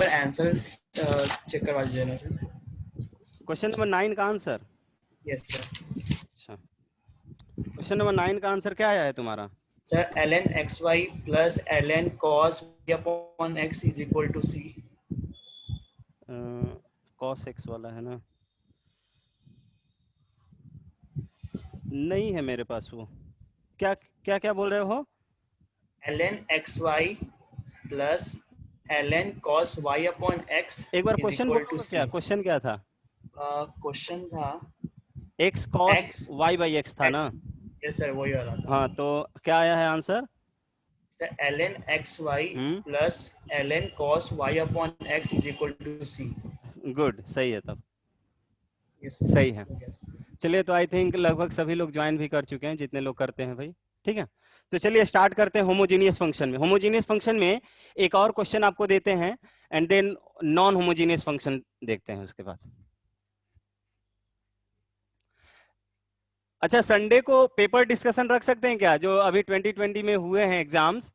Answer check करवा दीजिए sir. Question number 9 का आंसर? Yes sir. अच्छा, क्वेश्चन नंबर 9 का आंसर क्या आया है तुम्हारा? Sir ln xy plus ln cos y upon x is equal to c। cos x वाला है ना? नहीं है मेरे पास वो। क्या क्या क्या बोल रहे हो? ln xy plus ln cos y upon x एक बार इज क्वेश्चन इक्वल टू बोलोगे c। क्या? क्वेश्चन क्या था? क्वेश्चन था x cos x। y by x था ना? यस सर, वही वाला था। हाँ, तो क्या आया है answer? Sir ln xy hmm, plus ln cos y upon x is equal to c। Good, सही है तब। यस सही है। सर। चलिए, तो आई थिंक लगभग सभी लोग ज्वाइन भी कर चुके हैं, जितने लोग करते हैं भाई। ठीक है, तो चलिए स्टार्ट करते हैं होमोजीनियस फंक्शन में। होमोजीनियस फंक्शन में एक और क्वेश्चन आपको देते हैं, and then non homogeneous function देखते हैं उसके बाद। अच्छा, संडे को पेपर डिस्कशन रख सकते हैं क्या? जो अभी 2020 में हुए हैं एग्जाम्स,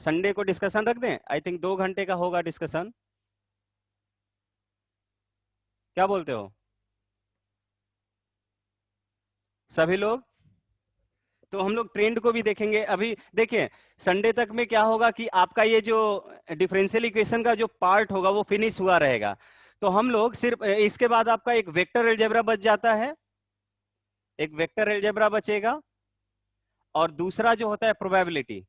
संडे को डिस्कशन रख दें। आई थिंक 2 घंटे का होगा डिस्कशन। क्या बोलते हो सभी लोग? तो हम लोग ट्रेंड को भी देखेंगे। अभी देखिए, संडे तक में क्या होगा कि आपका ये जो डिफरेंशियल इक्वेशन का जो पार्ट होगा वो फिनिश हुआ रहेगा। तो हम लोग सिर्फ इसके बाद आपका एक वेक्टर अलजेब्रा बच जाता है, एक वेक्टर अलजेब्रा बचेगा, और दूसरा जो होता है प्रोबेबिलिटी।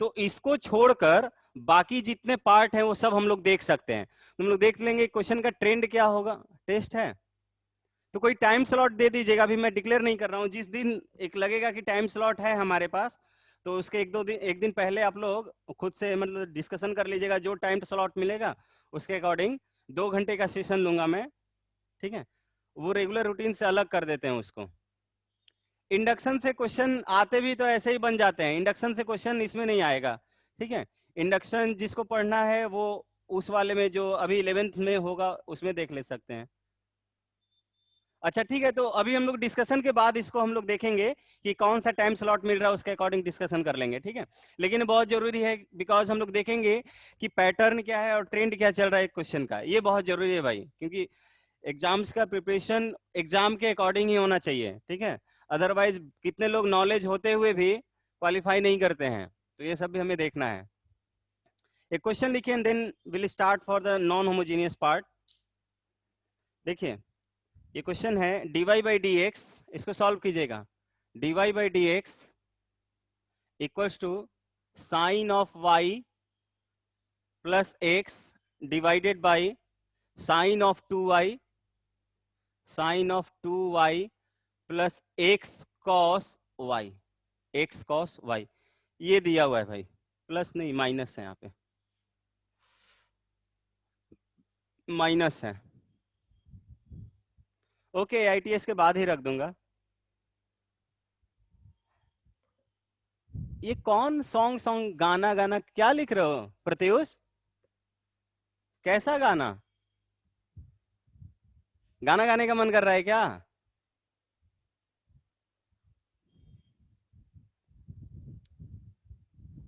तो इसको छोड़कर बाकी जितने पार्ट हैं वो सब हम लोग देख सकते हैं। हम लोग देख लेंगे क्वेश्चन का ट्रेंड क्या होगा। टेस्ट है तो कोई टाइम स्लॉट दे दीजिएगा। अभी मैं डिक्लेयर नहीं कर रहा हूं, जिस दिन एक लगेगा कि टाइम स्लॉट है हमारे पास, तो उसके एक दिन पहले आप लोग खुद से मतलब डिस्कशन कर लीजिएगा। जो टाइम स्लॉट मिलेगा उसके अकॉर्डिंग 2 घंटे का सेशन लूंगा मैं। ठीक है, वो रेगुलर रूटीन से अलग कर देते हैं उसको। इंडक्शन से क्वेश्चन आते भी तो ऐसे ही बन जाते हैं, इंडक्शन से क्वेश्चन इसमें नहीं आएगा। ठीक है, इंडक्शन जिसको पढ़ना है वो उस वाले में जो अभी 11th में होगा उसमें देख ले सकते हैं। अच्छा ठीक है, तो अभी हम लोग डिस्कशन के बाद इसको हम लोग देखेंगे कि कौन सा टाइम स्लॉट मिल रहा है, उसके अकॉर्डिंग डिस्कशन कर लेंगे। ठीक है, लेकिन बहुत जरूरी है बिकॉज हम लोग देखेंगे कि पैटर्न क्या है और ट्रेंड क्या चल रहा है क्वेश्चन का। ये बहुत जरूरी है भाई, क्योंकि एग्जाम्स का प्रिपरेशन एग्जाम के अकॉर्डिंग ही होना चाहिए। ठीक है, अदरवाइज कितने लोग नॉलेज होते हुए भी क्वालिफाई नहीं करते हैं, तो ये सब भी हमें देखना है। एक क्वेश्चन लिखिए and then will start for the non homogeneous part. देखिए, ये क्वेश्चन है dy बाई डी एक्स, इसको सॉल्व कीजिएगा। dy by d x equals to sine of y plus x divided by sine of 2y, sine of 2y plus x cos y, x cos y। ये दिया हुआ है भाई, plus नहीं minus है, यहाँ पे माइनस है। ओके, ITS के बाद ही रख दूंगा। ये कौन सॉन्ग सॉन्ग गाना गाना क्या लिख रहे हो प्रत्युष? कैसा गाना? गाना गाने का मन कर रहा है क्या?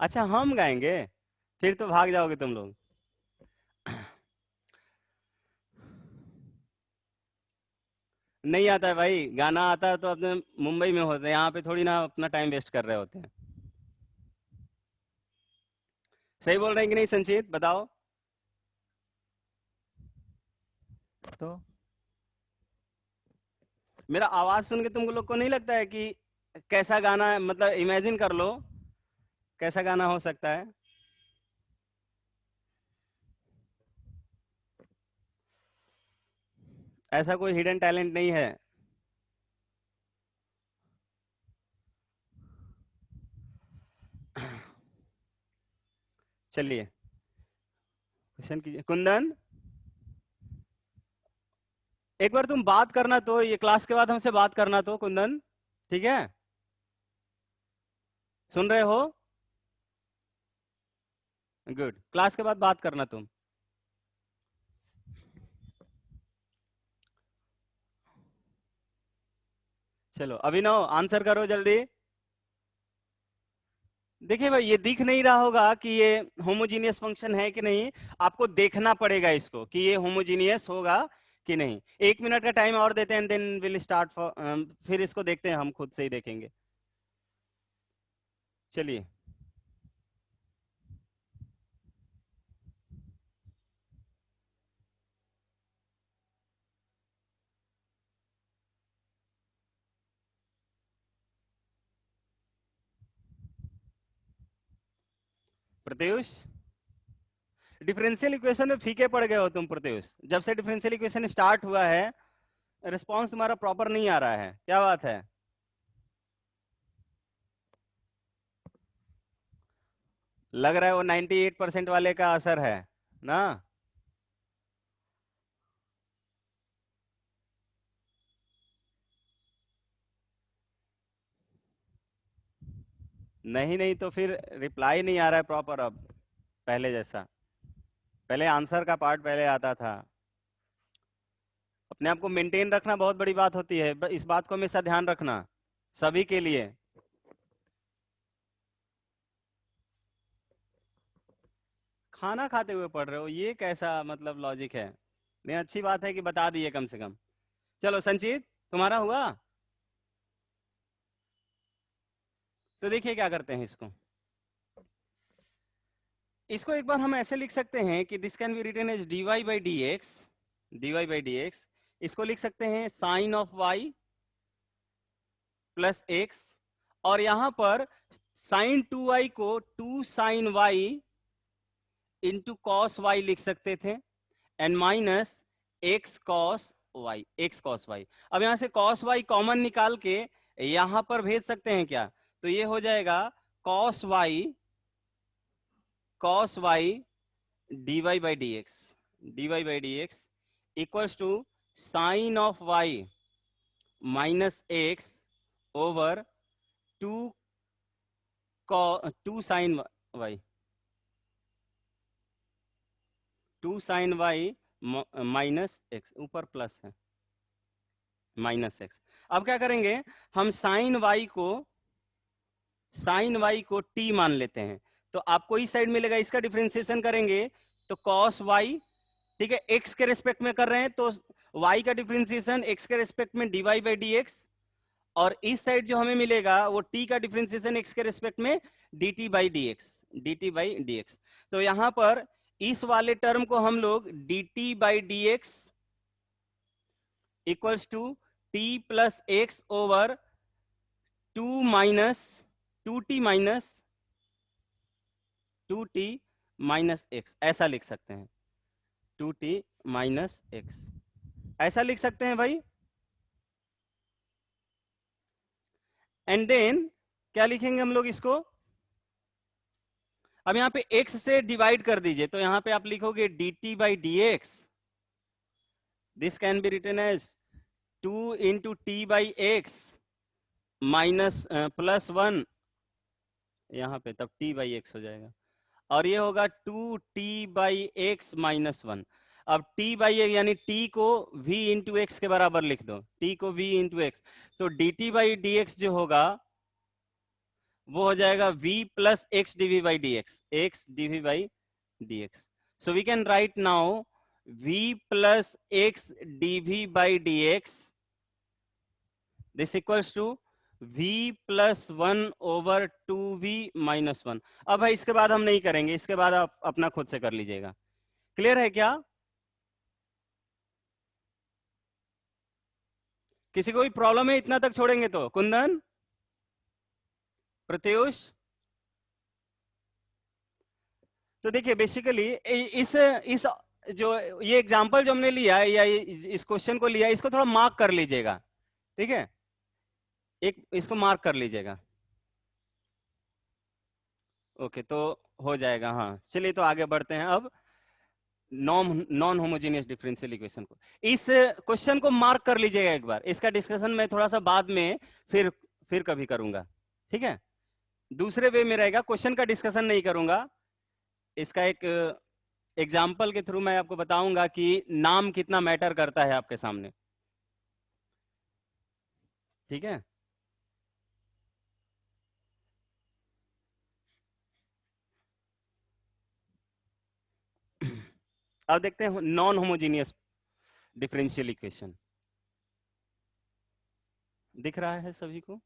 अच्छा, हम गाएंगे? फिर तो भाग जाओगे तुम लोग। नहीं आता है भाई, गाना आता है तो अपने मुंबई में होते हैं, यहाँ पे थोड़ी ना अपना टाइम वेस्ट कर रहे होते हैं। सही बोल रहे हैं कि नहीं संचित, बताओ तो। मेरा आवाज सुन के तुम लोग को नहीं लगता है कि कैसा गाना है? मतलब इमेजिन कर लो कैसा गाना हो सकता है। ऐसा कोई हिडन टैलेंट नहीं है। चलिए क्वेश्चन कीजिए कुंदन। एक बार तुम बात करना तो, ये क्लास के बाद हमसे बात करना तो कुंदन, ठीक है? सुन रहे हो? गुड, क्लास के बाद बात करना तुम। चलो अभिनव आंसर करो जल्दी। देखिए भाई, ये दिख नहीं रहा होगा कि ये होमोजीनियस फंक्शन है कि नहीं, आपको देखना पड़ेगा इसको कि ये होमोजीनियस होगा कि नहीं। 1 मिनट का टाइम और देते हैं, देन विल स्टार्ट फॉर, फिर इसको देखते हैं, हम खुद से ही देखेंगे। चलिए, प्रत्युष, डिफरेंशियल इक्वेशन में फीके पड़ गए हो तुम प्रत्युष। जब से डिफरेंशियल इक्वेशन स्टार्ट हुआ है, रिस्पॉन्स तुम्हारा प्रॉपर नहीं आ रहा है, क्या बात है? लग रहा है वो 98% वाले का असर है ना। नहीं नहीं, तो फिर रिप्लाई नहीं आ रहा है प्रॉपर अब, पहले जैसा। पहले आंसर का पार्ट पहले आता था। अपने आप को मेंटेन रखना बहुत बड़ी बात होती है, इस बात को हमेशा ध्यान रखना, सभी के लिए। खाना खाते हुए पढ़ रहे हो, ये कैसा मतलब लॉजिक है? नहीं, अच्छी बात है कि बता दिए कम से कम। चलो संचित, तुम्हारा हुआ। तो देखिए क्या करते हैं इसको। इसको एक बार हम ऐसे लिख सकते हैं कि this can be written as dy by d x, dy by d x. इसको लिख सकते हैं sine of y plus x, और यहां पर साइन 2y को 2 sine y into cos y लिख सकते थे, and minus x cos y, x cos y. अब यहां से कॉस वाई कॉमन निकाल के यहां पर भेज सकते हैं क्या? तो ये हो जाएगा cos y dy by d x, dy by d x equals to sine of y minus x over two two sine y, two sine y minus x, ऊपर प्लस है, माइनस एक्स। अब क्या करेंगे, हम साइन वाई को T मान लेते हैं, तो आपको इस साइड मिलेगा, इसका डिफरेंशिएशन करेंगे तो कॉस वाई, ठीक है, एक्स के रेस्पेक्ट में कर रहे हैं तो वाई का डिफरेंशिएशन एक्स के रेस्पेक्ट में d y by d x, और इस साइड जो हमें मिलेगा वो टी का डिफरेंशिएशन एक्स के रेस्पेक्ट में d t by d x, d t by d x. तो यहां पर इस वाले टर्म को हम लोग d t by d x equals to t plus x over 2 minus 2t minus 2t minus x, ऐसा लिख सकते हैं, 2t माइनस एक्स, ऐसा लिख सकते हैं भाई। एंड देन क्या लिखेंगे हम लोग इसको, अब यहां पे x से डिवाइड कर दीजिए, तो यहां पे आप लिखोगे dt by d x, this can be written as 2 into t by x minus plus 1, यहां पे तब t बाई एक्स हो जाएगा, और ये होगा 2t बाई एक्स माइनस 1। अब t बाई यानी t को v इंटू एक्स के बराबर लिख दो, t को v इंटू एक्स, तो dt बाई डी एक्स जो होगा वो हो जाएगा v plus x dv by d x, x dv by d x. So we can write now v plus x dv by d x, this equals to v plus 1 over 2v minus 1। अब भाई इसके बाद हम नहीं करेंगे, इसके बाद आप अपना खुद से कर लीजिएगा। क्लियर है क्या? किसी को भी प्रॉब्लम है इतना तक छोड़ेंगे तो? कुंदन, प्रत्युष, तो देखिए बेसिकली इस जो ये एग्जांपल जो हमने लिया है या इस क्वेश्चन को लिया, इसको थोड़ा मार्क कर लीजिएगा, ठीक है, एक इसको मार्क कर लीजिएगा। ओके, तो हो जाएगा। हाँ चलिए, तो आगे बढ़ते हैं अब नॉन होमोजेनियस डिफरेंशियल इक्वेशन को। इस क्वेश्चन को मार्क कर लीजिएगा एक बार, इसका डिस्कशन मैं थोड़ा सा बाद में फिर कभी करूंगा, ठीक है, दूसरे वे में रहेगा, क्वेश्चन का डिस्कशन नहीं करूंगा। इसका एक एग्जाम्पल के थ्रू मैं आपको बताऊंगा कि नाम कितना मैटर करता है आपके सामने, ठीक है। अब देखते हैं नॉन होमोजीनियस डिफरेंशियल इक्वेशन। दिख रहा है सभी को?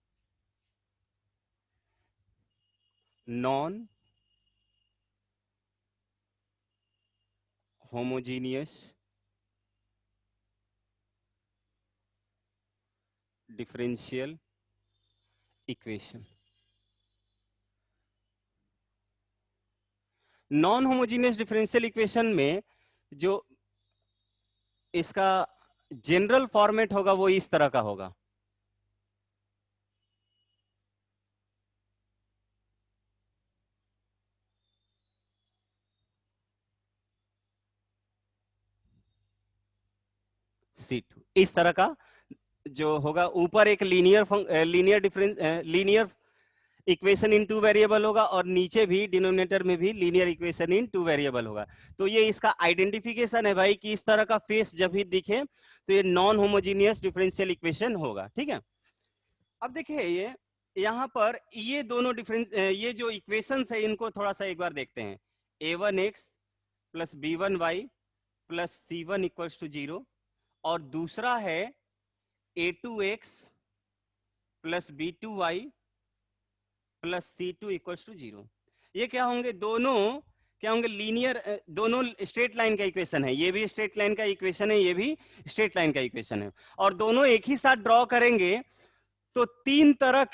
Non homogeneous differential equation. Non homogeneous differential equation में जो इसका जनरल फॉर्मेट होगा वो इस तरह का होगा। C2 इस तरह का जो होगा, ऊपर एक linear equation in two variable होगा और नीचे भी डिनोमिनेटर में भी linear equation in two variable होगा। तो ये इसका आइडेंटिफिकेशन है भाई कि इस तरह का फेस जब भी दिखे तो ये नॉन होमोजीनियस डिफरेंशियल इक्वेशन होगा। ठीक है, अब देखिए ये यहां पर ये दोनों डिफरेंस ये जो इक्वेशंस है इनको थोड़ा सा एक बार देखते हैं। a1x plus b1y plus c1 equals to 0 और दूसरा है a2x plus b2y plus c2 equals to 0। ये क्या होंगे? दोनों क्या होंगे? लीनियर, दोनों स्ट्रेट लाइन का इक्वेशन है। ये भी स्ट्रेट लाइन का इक्वेशन है, ये भी स्ट्रेट लाइन का इक्वेशन है, और दोनों एक ही साथ ड्रॉ करेंगे तो तीन तरह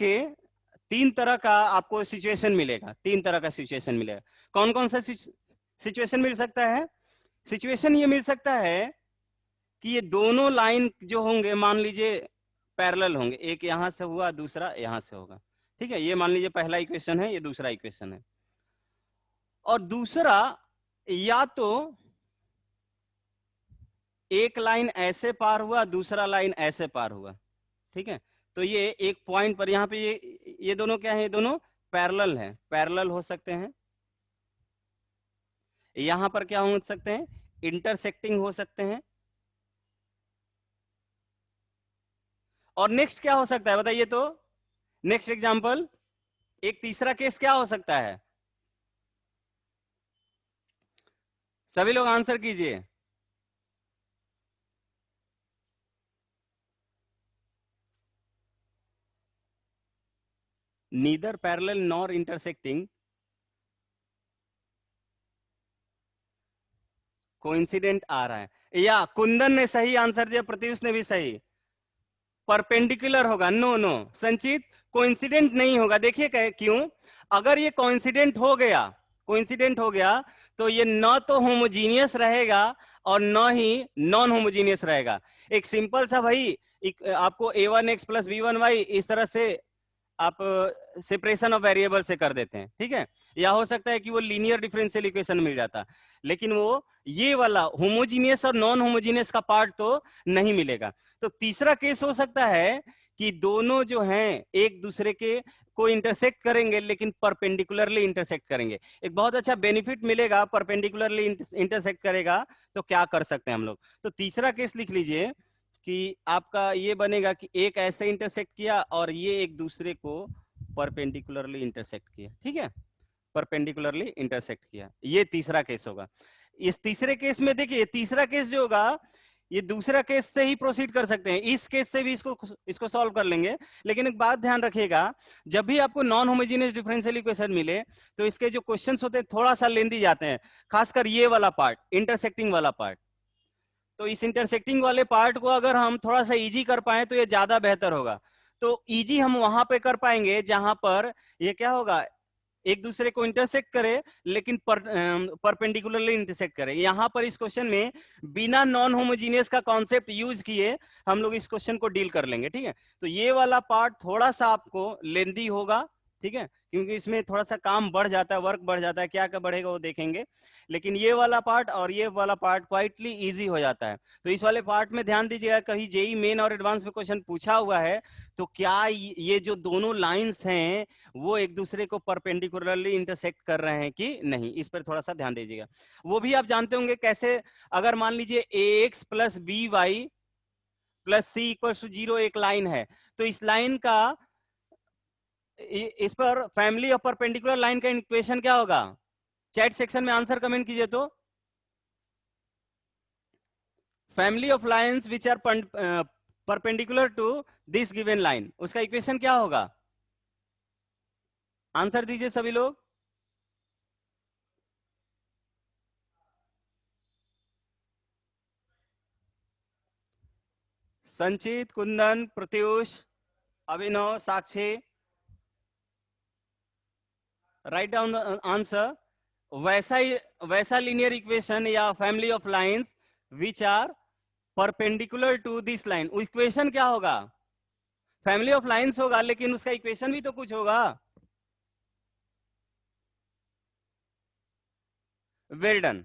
का आपको सिचुएशन मिलेगा। तीन तरह का सिचुएशन मिलेगा। कौन कौन सा सिचुएशन मिल सकता है? सिचुएशन ये मिल सकता है कि ये दोनों लाइन जो होंगे मान लीजिए पैरेलल होंगे, एक यहां से हुआ दूसरा यहां से होगा। ठीक है, ये मान लीजिए पहला इक्वेशन है, ये दूसरा इक्वेशन है। और दूसरा, या तो एक लाइन ऐसे पार हुआ, दूसरा लाइन ऐसे पार हुआ। ठीक है, तो ये एक पॉइंट पर यहाँ पे ये दोनों क्या है? ये दोनों पैरेलल हैं, पैरेलल हो सकते हैं। यहां पर क्या हो सकते हैं? इंटरसेक्टिंग हो सकते हैं। और नेक्स्ट क्या हो सकता है बताइए तो? नेक्स्ट एग्जांपल, एक तीसरा केस क्या हो सकता है? सभी लोग आंसर कीजिए। Neither parallel nor intersecting, coincident आ रहा है, या कुंदन ने सही आंसर दिया, प्रत्युष ने भी सही। परपेंडिकुलर होगा। नो नो संचित, कोइंसिडेंट नहीं होगा। देखिए क्यों? अगर ये कोइंसिडेंट हो गया तो ये न तो होमोजीनियस रहेगा और न ही नॉन होमोजीनियस रहेगा। एक सिंपल सा भाई आपको a1x प्लस b1y इस तरह से आप सेपरेशन ऑफ वेरिएबल से कर देते हैं। ठीक है, या हो सकता है कि वो लीनियर डिफरेंशियल इक्वेशन मिल जाता, लेकिन वो ये वाला होमोजीनियस और नॉन होमोजीनियस का पार्ट तो नहीं मिलेगा। तो तीसरा केस हो सकता है कि दोनों जो हैं एक दूसरे के को इंटरसेक्ट करेंगे लेकिन परपेंडिकुलरली इंटरसेक्ट करेंगे। एक बहुत अच्छा बेनिफिट मिलेगा, परपेंडिकुलरली इंटरसेक्ट करेगा तो क्या कर सकते हैं हम लोग? तो तीसरा केस लिख लीजिए कि आपका ये बनेगा कि एक ऐसे इंटरसेक्ट किया और ये एक दूसरे को परपेंडिकुलरली इंटरसेक्ट किया। ठीक है, परपेंडिकुलरली इंटरसेक्ट किया, ये तीसरा केस होगा। इस तीसरे केस में देखिए, तीसरा केस जो होगा ये दूसरा केस से ही प्रोसीड कर सकते हैं, इस केस से भी इसको सॉल्व कर लेंगे। लेकिन एक बात ध्यान रखिएगा, जब भी आपको नॉन होमोजेनियस डिफरेंशियल इक्वेशन मिले तो इसके जो क्वेश्चंस होते हैं थोड़ा सा लेंदी जाते हैं, खासकर ये वाला पार्ट, इंटरसेक्टिंग वाला पार्ट। तो इस इंटरसेक्टिंग वाले पार्ट को अगर हम थोड़ा सा इजी कर पाए तो ये ज्यादा बेहतर होगा। तो इजी हम वहां पे कर पाएंगे जहां पर ये क्या होगा, एक दूसरे को इंटरसेक्ट करे लेकिन परपेंडिकुलरली इंटरसेक्ट करे। यहां पर इस क्वेश्चन में बिना नॉन होमोजीनियस का कॉन्सेप्ट यूज किए हम लोग इस क्वेश्चन को डील कर लेंगे। ठीक है, तो ये वाला पार्ट थोड़ा सा आपको लेंदी होगा। ठीक है, क्योंकि इसमें थोड़ा सा काम बढ़ जाता है, वर्क बढ़ जाता है, क्या क्या बढ़ेगा वो देखेंगे। लेकिन ये वाला पार्ट और ये वाला पार्ट क्वाइटली इजी हो जाता है। तो इस वाले पार्ट में ध्यान दीजिएगा, कहीं जेई मेन और एडवांस में क्वेश्चन पूछा हुआ है तो क्या ये जो दोनों लाइंस हैं वो एक दूसरे को परपेंडिकुलरली इंटरसेक्ट कर रहे हैं कि नहीं, इस पर थोड़ा सा ध्यान दीजिएगा। वो भी आप जानते होंगे कैसे। अगर मान लीजिए ax plus b y plus c equal to 0 एक लाइन है, तो इस लाइन का इस पर फैमिली ऑफ परपेंडिकुलर लाइन का इक्वेशन क्या होगा? चैट सेक्शन में आंसर कमेंट कीजिए तो। Family of lines which are perpendicular to this given line, उसका इक्वेशन क्या होगा? आंसर दीजिए सभी लोग। Sanchit, Kundan, Pratyush, Abhinav, Sakshi, write down answer. वैसा लीनियर इक्वेशन या family of lines which are perpendicular to this line, equation क्या होगा? फैमिली ऑफ लाइंस होगा, लेकिन उसका इक्वेशन भी तो कुछ होगा। Well done.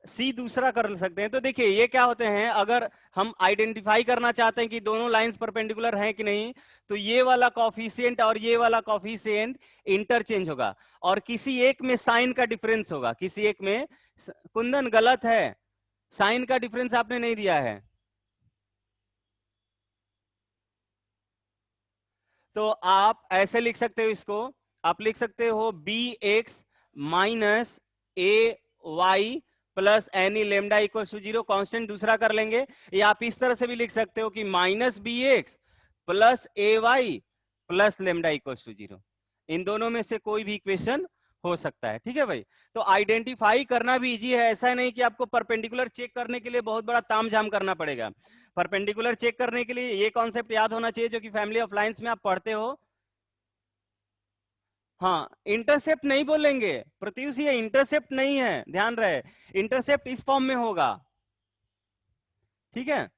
सी दूसरा कर सकते हैं। तो देखिए ये क्या होते हैं, अगर हम आइडेंटिफाई करना चाहते हैं कि दोनों लाइंस परपेंडिकुलर हैं कि नहीं, तो ये वाला कॉफिशिएंट और ये वाला कॉफिशिएंट इंटरचेंज होगा और किसी एक में साइन का डिफरेंस होगा, किसी एक में। कुंदन गलत है, साइन का डिफरेंस आपने नहीं दिया है। तो आप ऐसे लिख सकते हो इसको, आप लिख सकते हो b x minus a y plus any lambda equal to 0, constant दूसरा कर लेंगे। या आप इस तरह से भी लिख सकते हो कि minus b x plus a y plus lambda equal to 0। इन दोनों में से कोई भी इक्वेशन हो सकता है, ठीक है भाई। तो आइडेंटिफाई करना भी इजी है, ऐसा नहीं कि आपको परपेंडिकुलर चेक करने के लिए बहुत बड़ा तामझाम करना पड़ेगा। परपेंडिकुलर चेक करने के लिए ये कॉन्सेप्ट याद होना चाहिए जो कि फैमिली ऑफ लाइंस में आप पढ़ते हो। हाँ, इंटरसेप्ट नहीं बोलेंगे प्रत्युष, ये इंटरसेप्ट नहीं है, ध्यान रहे। इंटरसेप्ट इस फॉर्म में होगा, ठीक है।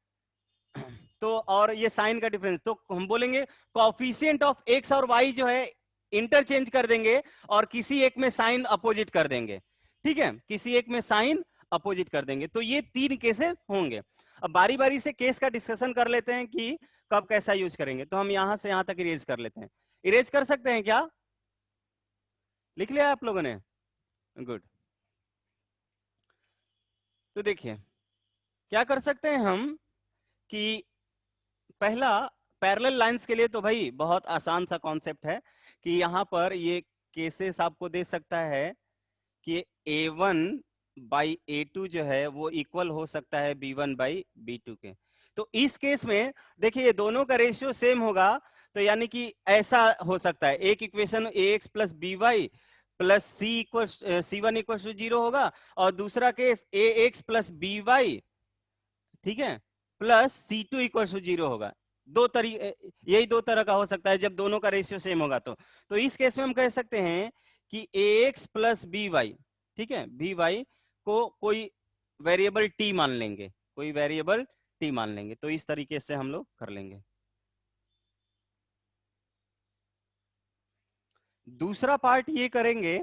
तो और ये साइन का डिफरेंस, तो हम बोलेंगे कॉफिशिएंट ऑफ एक्स और वाई जो है इंटरचेंज कर देंगे और किसी एक में साइन अपोजिट कर देंगे, ठीक है, किसी एक में साइन अपोजिट कर देंगे। तो ये 3 केसेस होंगे। अब बारी बारी से केस का डिस्कशन कर लेते हैं कि कब कैसा यूज करेंगे। तो हम यहां से यहां तक इरेज कर लेते हैं। इरेज कर सकते हैं क्या? लिख लिया आप लोगों ने? गुड। तो देखिए क्या कर सकते हैं हम कि पहला पैरेलल लाइंस के लिए तो भाई बहुत आसान सा कॉन्सेप्ट है कि यहां पर ये केसेस आपको दे सकता है कि a1 बाई a2 जो है वो इक्वल हो सकता है b1 बाई b2 के। तो इस केस में देखिए ये दोनों का रेशियो सेम होगा, तो यानी कि ऐसा हो सकता है, एक equation ax plus by plus c1 equal to 0 होगा और दूसरा केस ax प्लस by, ठीक है, प्लस c2 इक्वल टू 0 होगा। यही दो तरह का हो सकता है जब दोनों का रेशियो सेम होगा। तो इस केस में हम कह सकते हैं कि ax प्लस by, ठीक है, by को कोई वेरिएबल t मान लेंगे, कोई वेरिएबल t मान लेंगे। तो इस तरीके से हम लोग कर लेंगे। दूसरा पार्ट ये करेंगे,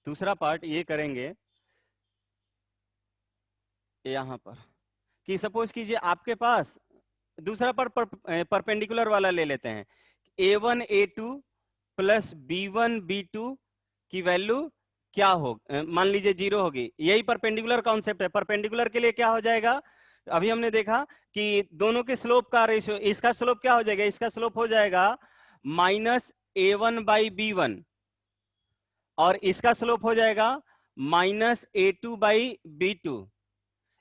दूसरा पार्ट ये करेंगे यहां पर कि सपोज कीजिए आपके पास दूसरा परपेंडिकुलर वाला ले लेते हैं। a1 a2 plus b1 b2 की वैल्यू क्या हो, मान लीजिए 0 होगी। यही परपेंडिकुलर कॉन्सेप्ट है। परपेंडिकुलर के लिए क्या हो जाएगा, अभी हमने देखा कि दोनों के स्लोप का रेशियो, इसका स्लोप क्या हो जाएगा, इसका स्लोप हो जाएगा माइनस a1 बाई b1 और इसका स्लोप हो जाएगा माइनस a2 बाई b2।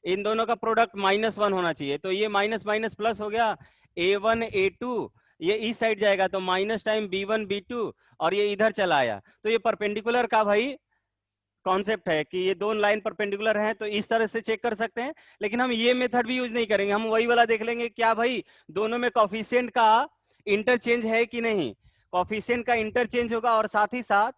इन दोनों का प्रोडक्ट -1 होना चाहिए। तो ये माइनस माइनस प्लस हो गया, a1 a2 ये इस साइड जाएगा तो माइनस टाइम b1 b2 और ये इधर चला आया। तो ये परपेंडिकुलर का भाई कॉन्सेप्ट है कि ये दोनों लाइन परपेंडिकुलर हैं, तो इस तरह से चेक कर सकते हैं। लेकिन हम ये मेथड भी यूज नहीं करेंगे, हम वही वाला देख लेंगे क्या भाई दोनों में कॉफिशिएंट का इंटरचेंज है कि नहीं। कॉफिशिएंट का इंटरचेंज होगा और साथ ही साथ,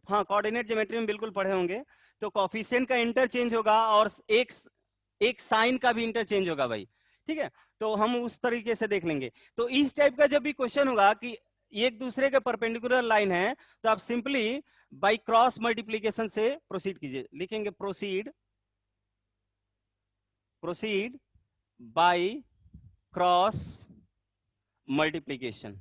हाँ कोऑर्डिनेट ज्योमेट्री में बिल्कुल पढ़े होंगे, तो कॉफिशिएंट का इंटरचेंज होगा और एक साइन का भी इंटरचेंज होगा भाई, ठीक है। तो हम उस तरीके से देख लेंगे। तो इस टाइप का जब भी क्वेश्चन होगा कि एक दूसरे के परपेंडिकुलर लाइन है, तो आप सिंपली बाय क्रॉस मल्टीप्लीकेशन से प्रोसीड कीजिए। लिखेंगे प्रोसीड बाय क्रॉस मल्टीप्लीकेशन।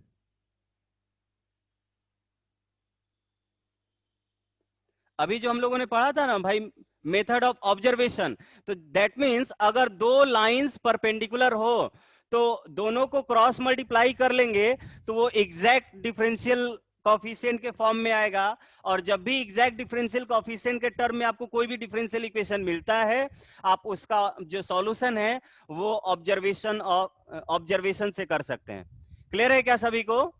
अभी जो हम लोगों ने पढ़ा था ना भाई मेथड ऑफ ऑब्जर्वेशन, तो दैट मींस अगर दो लाइंस परपेंडिकुलर हो तो दोनों को क्रॉस मल्टीप्लाई कर लेंगे तो वो एग्जैक्ट डिफरेंशियल कॉफिशिएंट के फॉर्म में आएगा। और जब भी एग्जैक्ट डिफरेंशियल कॉफिशिएंट के टर्म में आपको कोई भी डिफरेंशियल इक्वेशन मिलता है, आप उसका जो सॉल्यूशन है वो ऑब्जर्वेशन से कर सकते हैं। क्लियर है क्या सभी को?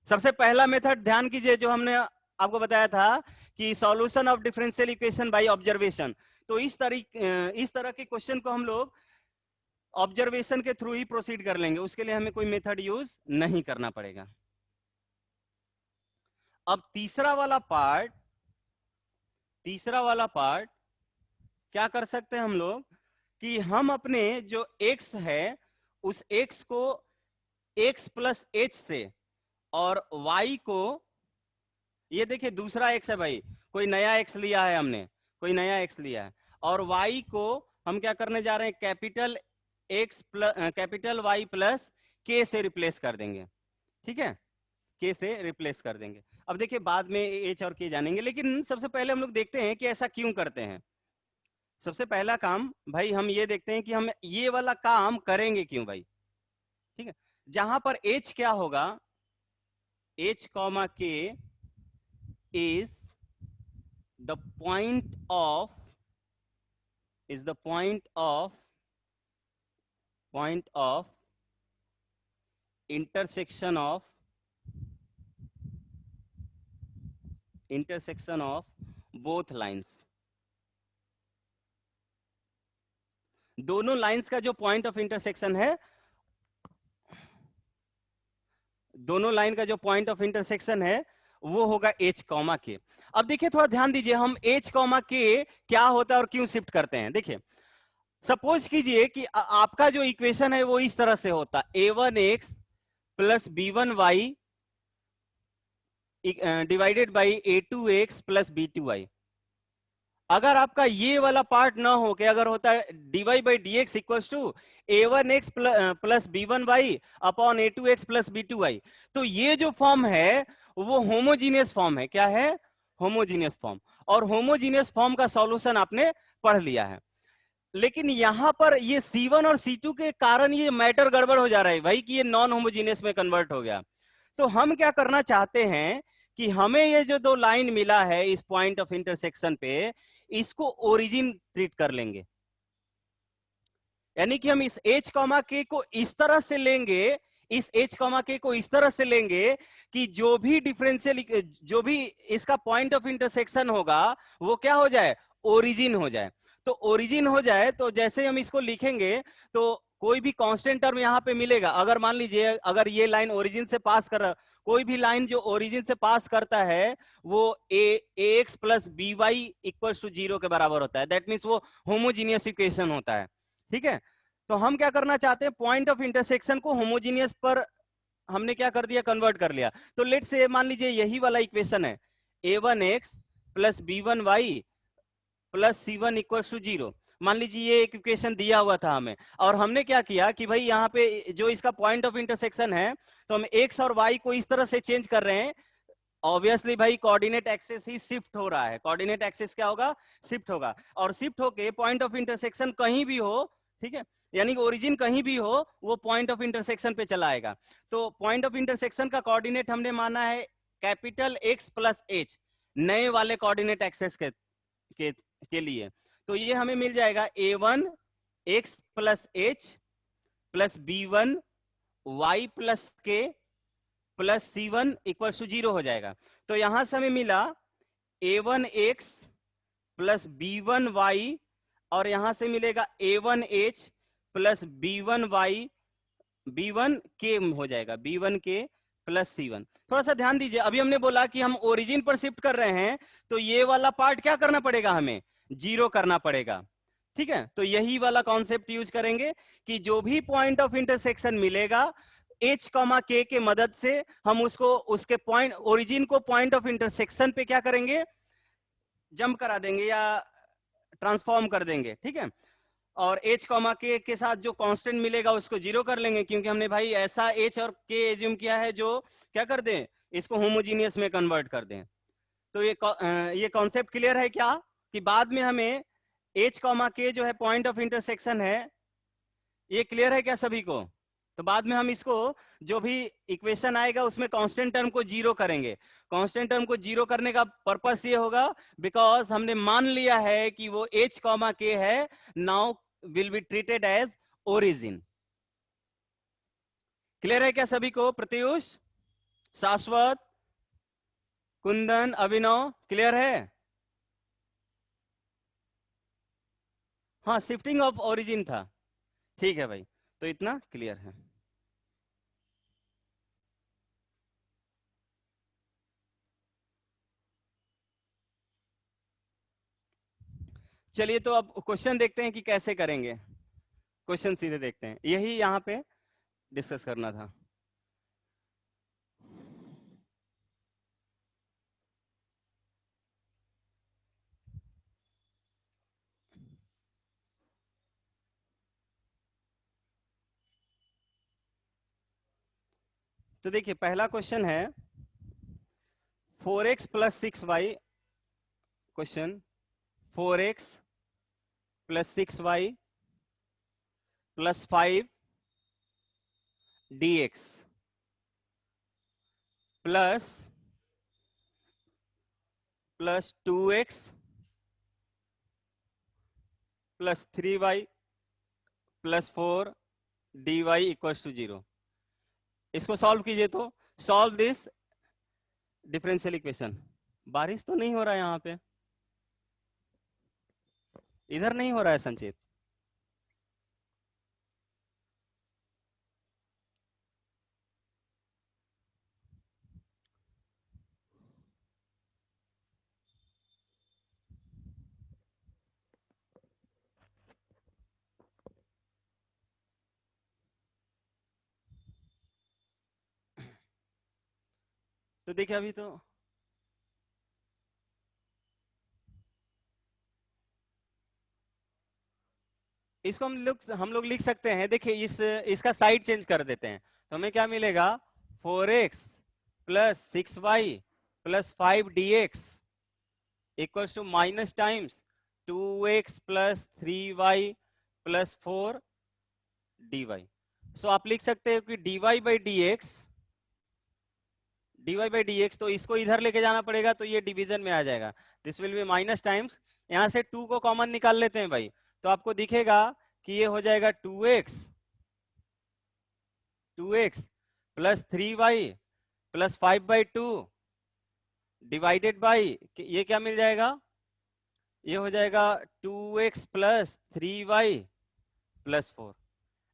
सबसे पहला मेथड ध्यान कीजिए, जो हमने आपको बताया था कि solution of differential equation by observation. तो इस तरह के क्वेश्चन को हम लोग ऑब्जर्वेशन के थ्रू ही प्रोसीड कर लेंगे, उसके लिए हमें कोई मेथड यूज नहीं करना पड़ेगा। अब तीसरा वाला पार्ट क्या कर सकते हैं हम लोग कि हम अपने जो x है उस x को x प्लस h से और y को, ये देखिए दूसरा x है भाई, कोई नया x लिया है हमने, कोई नया x लिया है, और y को हम क्या करने जा रहे हैं, कैपिटल Y प्लस k से रिप्लेस कर देंगे। ठीक है, k से रिप्लेस कर देंगे। अब देखिए बाद में h और k जानेंगे, लेकिन सबसे पहले हम लोग देखते हैं कि ऐसा क्यों करते हैं। सबसे पहला काम भाई हम ये देखते हैं कि हम ये वाला काम करेंगे क्यों भाई। ठीक है, जहां पर h क्या होगा, h comma k is the point of intersection of both lines। दोनों लाइंस का जो पॉइंट ऑफ इंटरसेक्शन है, दोनों लाइन का जो पॉइंट ऑफ इंटरसेक्शन है वो होगा h कॉमा k। अब देखिए थोड़ा ध्यान दीजिए, हम h कॉमा k क्या होता है और क्यों शिफ्ट करते हैं। देखिए सपोज कीजिए कि आपका जो इक्वेशन है वो इस तरह से होता, a1x plus b1y divided by a2x plus b2y। अगर आपका ये वाला पार्ट ना हो के अगर होता है dy by d x equal to a1x plus b1y upon a2x plus b2y, तो ये जो फॉर्म है वो होमोजीनियस फॉर्म है। क्या है? Homogeneous form. और होमोजीनियस फॉर्म का सॉल्यूशन आपने पढ़ लिया है। लेकिन यहां पर ये C1 और C2 के कारण ये मैटर गड़बड़ हो जा रहा है भाई, कि ये नॉन होमोजीनियस में कन्वर्ट हो गया। तो हम क्या करना चाहते हैं कि हमें ये जो दो लाइन मिला है इस पॉइंट ऑफ इंटरसेक्शन पे, इसको ओरिजिन ट्रीट कर लेंगे। यानी कि हम इस h कॉमा k को इस तरह से लेंगे, इस h कॉमा k को इस तरह से लेंगे कि जो भी डिफरेंशियल, जो भी इसका पॉइंट ऑफ इंटरसेक्शन होगा वो क्या हो जाए, ओरिजिन हो जाए। तो ओरिजिन हो जाए तो जैसे हम इसको लिखेंगे तो कोई भी कांस्टेंट टर्म यहां पे मिलेगा। अगर मान लीजिए अगर ये लाइन ओरिजिन से पास कर, कोई भी लाइन जो ओरिजिन से पास करता है वो ax plus b y equal to 0 के बराबर होता है। दैट मीन्स वो होमोजीनियस इक्वेशन होता है। ठीक है, तो हम क्या करना चाहते हैं, पॉइंट ऑफ इंटरसेक्शन को होमोजीनियस पर हमने क्या कर दिया, कन्वर्ट कर लिया। तो लेट से मान लीजिए यही वाला इक्वेशन है, a1x plus b1y plus c1 equal to 0। मान लीजिए ये एक इक्वेशन दिया हुआ था हमें, और हमने क्या किया कि भाई यहाँ पे जो इसका पॉइंट ऑफ इंटरसेक्शन है तो हम x और y को इस तरह से चेंज कर रहे हैं। ऑब्वियसली भाई कोऑर्डिनेट एक्सेस ही शिफ्ट हो रहा है, कोऑर्डिनेट एक्सेस क्या होगा, शिफ्ट होगा। और शिफ्ट होके पॉइंट ऑफ इंटरसेक्शन कहीं भी हो, ठीक है, यानी कि ओरिजिन कहीं भी हो वो पॉइंट ऑफ इंटरसेक्शन पे चला आएगा। तो पॉइंट ऑफ इंटरसेक्शन का कोऑर्डिनेट हमने माना है कैपिटल X प्लस H, नए वाले कोऑर्डिनेट एक्सेस के लिए। तो ये हमें मिल जाएगा a1 x plus h plus b1 y plus k plus c1 equal to 0 हो जाएगा। तो यहां से हमें मिला a1 x plus b1 y, और यहां से मिलेगा a1 h plus b1 y, b1 k हो जाएगा, b1 k प्लस c1। थोड़ा सा ध्यान दीजिए, अभी हमने बोला कि हम ओरिजिन पर शिफ्ट कर रहे हैं, तो ये वाला पार्ट क्या करना पड़ेगा, हमें 0 करना पड़ेगा। ठीक है, तो यही वाला कॉन्सेप्ट यूज करेंगे कि जो भी पॉइंट ऑफ इंटरसेक्शन मिलेगा h कॉमा k के मदद से हम उसको उसके पॉइंट ओरिजिन को पॉइंट ऑफ इंटरसेक्शन पे क्या करेंगे, जंप करा देंगे या ट्रांसफॉर्म कर देंगे। ठीक है, और h कॉमा k के साथ जो कांस्टेंट मिलेगा उसको 0 कर लेंगे, क्योंकि हमने भाई ऐसा h और k एज्यूम किया है जो क्या कर दें, इसको होमोजीनियस में कन्वर्ट कर दें। तो ये कॉन्सेप्ट क्लियर है क्या, कि बाद में हमें h कॉमा k जो है पॉइंट ऑफ इंटरसेक्शन है, ये क्लियर है क्या सभी को? तो बाद में हम इसको जो भी इक्वेशन आएगा उसमें कांस्टेंट टर्म को जीरो करेंगे। कांस्टेंट टर्म को जीरो करने का पर्पस ये होगा बिकॉज हमने मान लिया है कि वो h, k है, now will be treated as origin. Clear है क्या सभी को? प्रत्युष, शाश्वत, कुंदन, अभिनव, क्लियर है? हाँ, शिफ्टिंग ऑफ ओरिजिन था। ठीक है भाई, तो इतना क्लियर है। चलिए तो अब क्वेश्चन देखते हैं कि कैसे करेंगे। क्वेश्चन सीधे देखते हैं, यही यहाँ पे डिस्कस करना था। तो देखिए पहला क्वेश्चन है 4x plus 6y, question 4x plus 6y plus 5 dx plus 2x plus 3y plus 4 dy equals to 0। इसको सॉल्व कीजिए तो सॉल्व दिस डिफरेंशियल इक्वेशन। बारिश तो नहीं हो रहा है यहाँ पे, इधर नहीं हो रहा है संचित। तो देखिए अभी तो इसको हम लोग लिख सकते हैं। देखिए इसका साइड चेंज कर देते हैं तो हमें क्या मिलेगा, 4x plus 6y plus 5 dx equals to minus times 2x plus 3y plus 4 dy। So आप लिख सकते हो कि dy बाई dx, तो इसको इधर लेके जाना पड़ेगा तो ये डिवीजन में आ जाएगा। This will B minus times, यहां से 2 को कॉमन निकाल लेते हैं भाई, तो आपको दिखेगा कि ये हो जाएगा 2x plus 3y plus 5/2 divided by, ये क्या मिल जाएगा, ये हो जाएगा 2x प्लस 3y प्लस 4।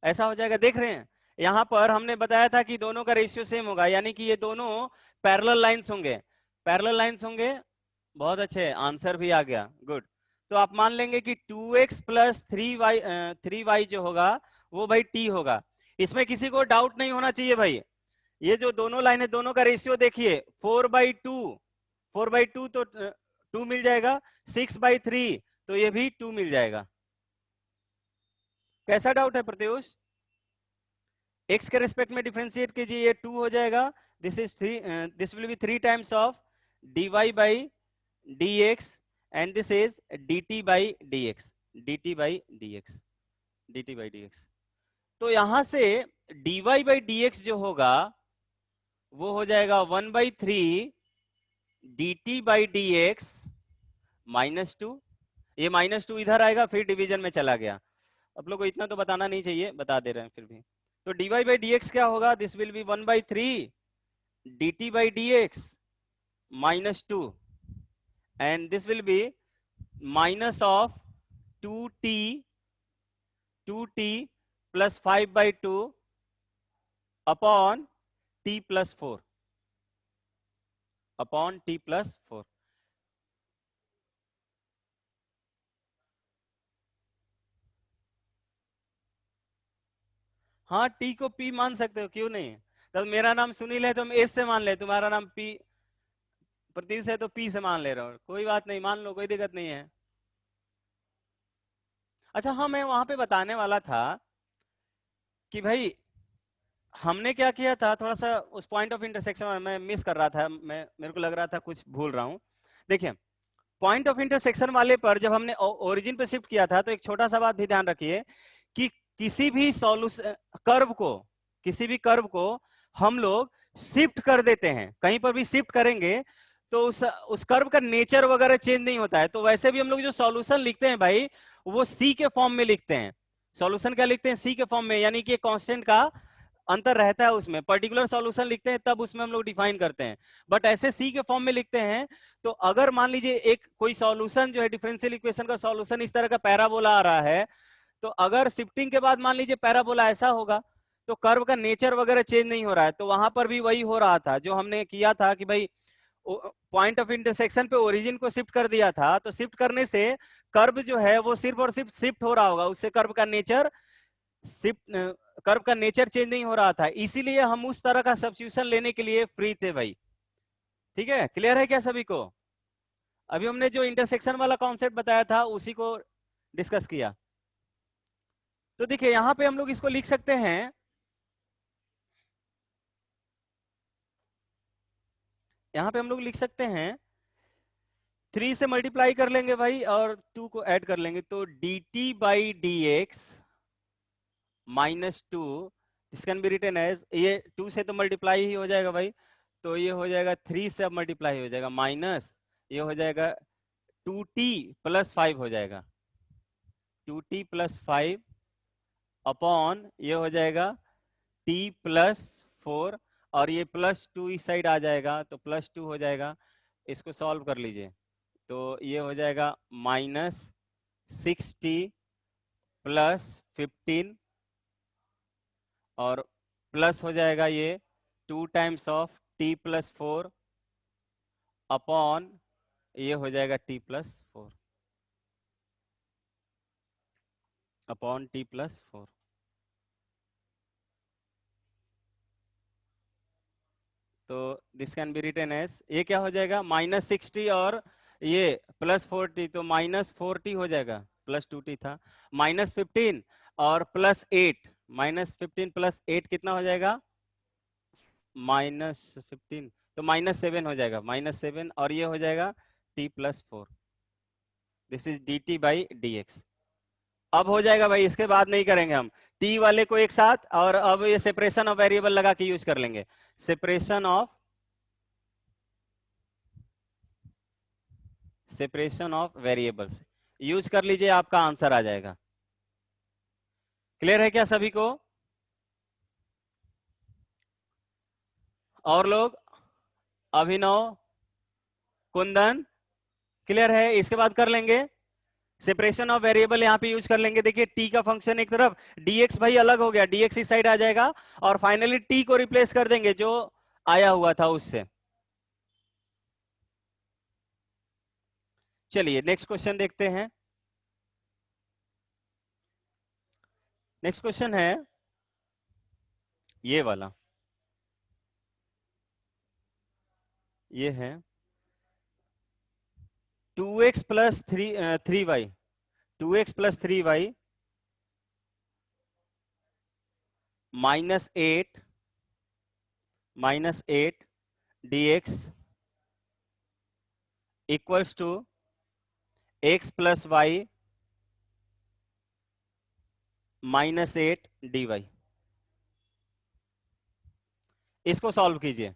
ऐसा हो जाएगा। देख रहे हैं यहां पर हमने बताया था कि दोनों का रेशियो सेम होगा, यानी कि ये दोनों पैरेलल लाइंस होंगे। पैरेलल लाइंस होंगे, बहुत अच्छे, आंसर भी आ गया, गुड। तो आप मान लेंगे कि 2x प्लस 3y जो होगा वो भाई t होगा। इसमें किसी को डाउट नहीं होना चाहिए भाई, ये जो दोनों लाइन है दोनों का रेशियो देखिए 4/2 तो 2 मिल जाएगा, 6/3 तो ये भी 2 मिल जाएगा। कैसा डाउट है प्रत्युष? x के रेस्पेक्ट में डिफरेंशिएट कीजिए, ये 2 हो जाएगा, this is 3, this will B 3 times of dy by dx and this is dt by dx। तो यहां से dy बाई dx जो होगा वो हो जाएगा 1/3 dt बाई dx -2। ये -2 इधर आएगा फिर डिवीजन में चला गया। आप लोग को इतना तो बताना नहीं चाहिए, बता दे रहे हैं फिर भी। तो dy बाई dx क्या होगा, this will B 1/3 dt by dx -2 and this will B minus of 2t plus 5/2 upon t plus 4 upon t plus 4। हाँ, t को p मान सकते हो, क्यों नहीं। तो मेरा नाम सुनील है तो हम s से मान ले, तुम्हारा नाम p प्रत्युष है तो p से मान ले रहा हूँ, कोई बात नहीं, मान लो, कोई दिक्कत नहीं है। अच्छा हाँ, मैं वहां पे बताने वाला था कि भाई हमने क्या किया था, थोड़ा सा उस पॉइंट ऑफ इंटरसेक्शन में मिस कर रहा था, मेरे को लग रहा था कुछ भूल रहा हूँ। देखिए पॉइंट ऑफ इंटरसेक्शन वाले पर जब हमने ओरिजिन पे शिफ्ट किया था तो एक छोटा सा बात भी ध्यान रखिए कि किसी भी सॉल्यूशन कर्व को किसी भी कर्व को हम लोग शिफ्ट कर देते हैं, कहीं पर भी शिफ्ट करेंगे तो उस कर्व का नेचर वगैरह चेंज नहीं होता है। तो वैसे भी हम लोग जो सॉल्यूशन लिखते हैं भाई, वो सी के फॉर्म में लिखते हैं। सॉल्यूशन क्या लिखते हैं? सी के फॉर्म में, यानी कि कांस्टेंट का अंतर रहता है उसमें। पर्टिकुलर सॉल्यूशन लिखते हैं तब उसमें हम लोग डिफाइन करते हैं, बट ऐसे सी के फॉर्म में लिखते हैं। तो अगर मान लीजिए एक कोई सॉल्यूशन जो है डिफरेंशियल इक्वेशन का सॉल्यूशन इस तरह का पैराबोला आ रहा है, तो अगर शिफ्टिंग के बाद मान लीजिए पैराबोला ऐसा होगा, तो कर्व का नेचर वगैरह चेंज नहीं हो रहा है। तो वहां पर भी वही हो रहा था जो हमने किया था कि भाई पॉइंट ऑफ इंटरसेक्शन पे ओरिजिन को शिफ्ट कर दिया था, तो शिफ्ट करने से कर्व जो है वो सिर्फ और सिर्फ शिफ्ट हो रहा होगा, उससे कर्व का नेचर शिफ्ट, कर्व का नेचर चेंज नहीं हो रहा था। इसीलिए हम उस तरह का सब्स्टिट्यूशन लेने के लिए फ्री थे भाई। ठीक है, क्लियर है क्या सभी को? अभी हमने जो इंटरसेक्शन वाला कॉन्सेप्ट बताया था उसी को डिस्कस किया। तो देखिए यहां पे हम लोग इसको लिख सकते हैं, यहां पे हम लोग लिख सकते हैं 3 से मल्टीप्लाई कर लेंगे भाई और 2 को ऐड कर लेंगे, तो dt by d x minus 2, this can be written as, ये 2 से तो मल्टीप्लाई ही हो जाएगा भाई, तो ये हो जाएगा 3 से अब मल्टीप्लाई हो जाएगा, माइनस ये हो जाएगा 2t प्लस 5 हो जाएगा, 2t प्लस 5 अपॉन ये हो जाएगा t प्लस 4, और ये प्लस 2 इस साइड आ जाएगा तो प्लस 2 हो जाएगा। इसको सॉल्व कर लीजिए तो ये हो जाएगा माइनस 6t प्लस 15, और प्लस हो जाएगा ये 2 times of t plus 4 upon ये हो जाएगा t plus 4 upon t plus 4। तो this can be written as, ये क्या हो जाएगा माइनस 60 और ये प्लस 40, तो माइनस 40 हो जाएगा, प्लस 2t था, माइनस 15 और प्लस 8, माइनस 15 प्लस 8 कितना हो जाएगा, माइनस 15, तो माइनस 7 हो जाएगा, माइनस 7, और ये हो जाएगा t plus 4। This is D t by d x. अब हो जाएगा भाई, इसके बाद नहीं करेंगे हम t वाले को एक साथ, और अब ये सेपरेशन ऑफ वेरिएबल लगा के यूज कर लेंगे, सेपरेशन ऑफ वेरिएबल्स यूज कर लीजिए, आपका आंसर आ जाएगा। क्लियर है क्या सभी को? और लोग, अभिनव, कुंदन, क्लियर है? इसके बाद कर लेंगे सेपरेशन ऑफ वेरिएबल, यहां पे यूज कर लेंगे। देखिए t का फंक्शन एक तरफ, dx भाई अलग हो गया, dx इस साइड आ जाएगा, और फाइनली t को रिप्लेस कर देंगे जो आया हुआ था उससे। चलिए नेक्स्ट क्वेश्चन देखते हैं। नेक्स्ट क्वेश्चन है ये वाला, ये है 2x plus 3y, 2x plus 3y minus 8 dx equals to x plus y minus 8 dy। इसको सॉल्व कीजिए।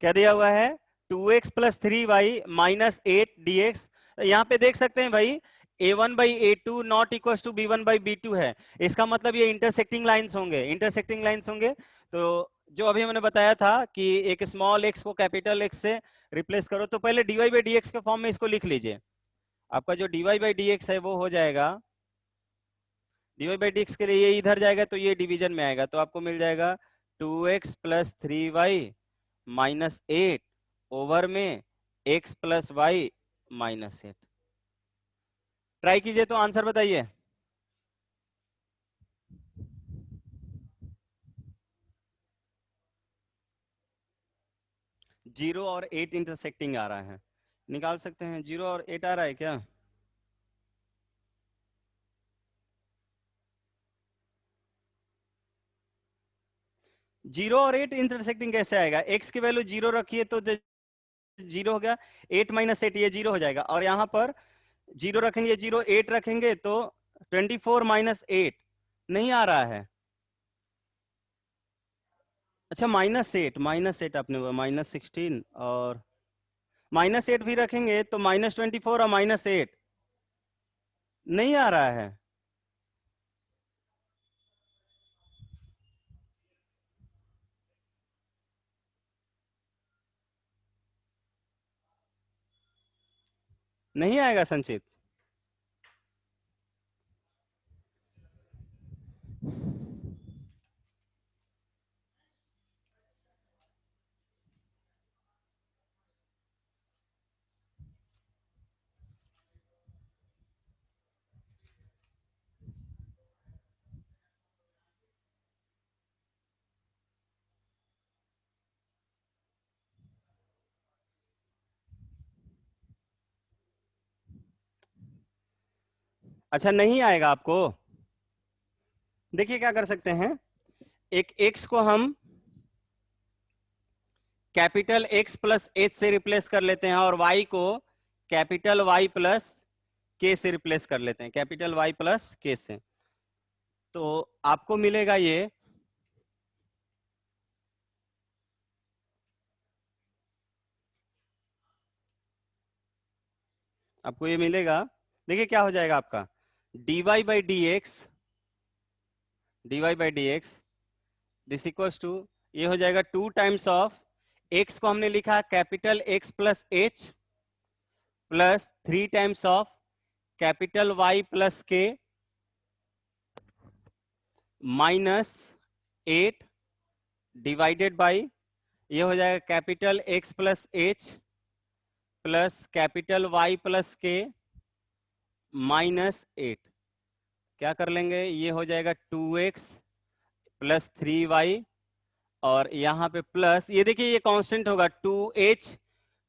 क्या दिया हुआ है? 2x plus 3y minus 8 dx। यहां पे देख सकते हैं भाई a1 by a2 not equal to b1 by b2 है, इसका मतलब ये इंटरसेक्टिंग लाइंस होंगे, इंटरसेक्टिंग लाइंस होंगे। तो जो अभी हमने बताया था कि एक स्मॉल x को कैपिटल X से रिप्लेस करो, तो पहले dy बाई dx के फॉर्म में इसको लिख लीजिए। आपका जो dy बाई dx है वो हो जाएगा, dy बाई dx के लिए ये इधर जाएगा तो ये डिवीजन में आएगा, तो आपको मिल जाएगा 2x plus 3y minus 8 over में x plus y minus 8। Try कीजिए तो आंसर बताइए। जीरो और 8 इंटरसेक्टिंग आ रहा है, निकाल सकते हैं। 0 और 8 आ रहा है क्या? जीरो और 8 इंटरसेक्टिंग कैसे आएगा? x की वैल्यू 0 रखिए तो 0 हो गया, 8 माइनस 8 ये 0 हो जाएगा, और यहां पर 0 रखेंगे, 0 8 रखेंगे तो 24 माइनस 8 नहीं आ रहा है, अच्छा -8 आपने -16 और -8 भी रखेंगे तो -24 और -8 नहीं आ रहा है। नहीं आएगा संचित। अच्छा नहीं आएगा आपको। देखिए क्या कर सकते हैं, एक x को हम कैपिटल X प्लस एच से रिप्लेस कर लेते हैं और y को कैपिटल Y प्लस के से रिप्लेस कर लेते हैं, कैपिटल Y प्लस के से। तो आपको मिलेगा ये, आपको ये मिलेगा। देखिए क्या हो जाएगा आपका dy by d x, this equals to, ये हो जाएगा 2 टाइम्स ऑफ x को हमने लिखा capital X plus H plus 3 times of capital Y plus के -8 डिवाइडेड बाई, ये हो जाएगा capital X plus H plus capital Y plus के -8। क्या कर लेंगे, ये हो जाएगा 2x प्लस 3y और यहाँ पे प्लस, ये देखिए ये कांस्टेंट होगा 2h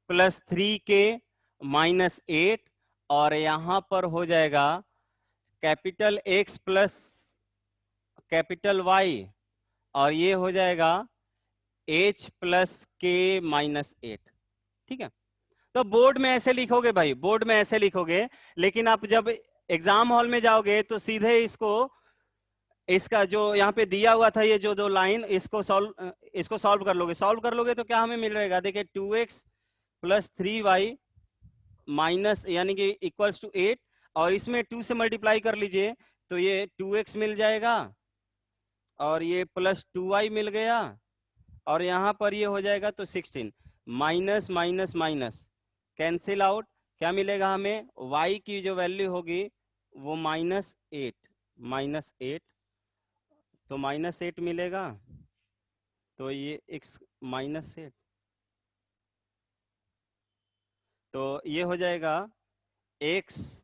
प्लस 3k -8 और यहाँ पर हो जाएगा capital X plus capital Y और ये हो जाएगा h प्लस k -8। ठीक है, तो बोर्ड में ऐसे लिखोगे भाई, बोर्ड में ऐसे लिखोगे, लेकिन आप जब एग्जाम हॉल में जाओगे तो सीधे इसको, इसका जो यहाँ पे दिया हुआ था ये जो दो लाइन, इसको सॉल्व कर लोगे। सॉल्व कर लोगे तो क्या हमें मिल रहेगा, देखिए 2x प्लस 3y माइनस यानी कि इक्वल्स टू 8 और इसमें 2 से मल्टीप्लाई कर लीजिए तो ये 2x मिल जाएगा और ये प्लस 2y मिल गया और यहाँ पर ये हो जाएगा तो 16, minus minus minus cancel out, क्या मिलेगा हमें, y की जो वैल्यू होगी वो -8 तो -8 मिलेगा। तो ये x -8, तो ये हो जाएगा x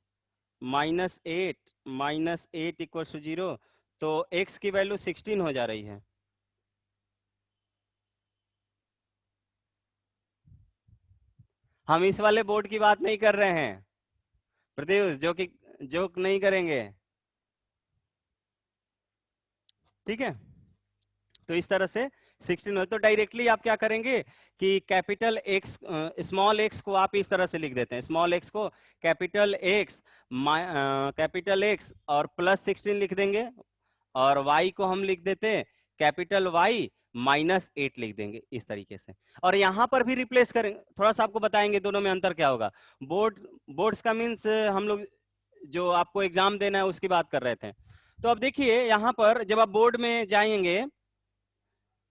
-8 इक्वल टू 0। तो x की वैल्यू 16 हो जा रही है। हम इस वाले बोर्ड की बात नहीं कर रहे हैं प्रत्युष, जो कि जोक नहीं करेंगे, ठीक है। तो इस तरह से 16 हो, तो डायरेक्टली आप क्या करेंगे कि कैपिटल एक्स, स्मॉल एक्स को आप इस तरह से लिख देते हैं, स्मॉल एक्स को कैपिटल एक्स और प्लस 16 लिख देंगे और वाई को हम लिख देते हैं कैपिटल वाई -8 लिख देंगे इस तरीके से। और यहां पर भी रिप्लेस करेंगे, थोड़ा सा आपको बताएंगे दोनों में अंतर क्या होगा। बोर्ड्स का मीन्स हम लोग जो आपको एग्जाम देना है उसकी बात कर रहे थे। तो अब देखिए यहां पर जब आप बोर्ड में जाएंगे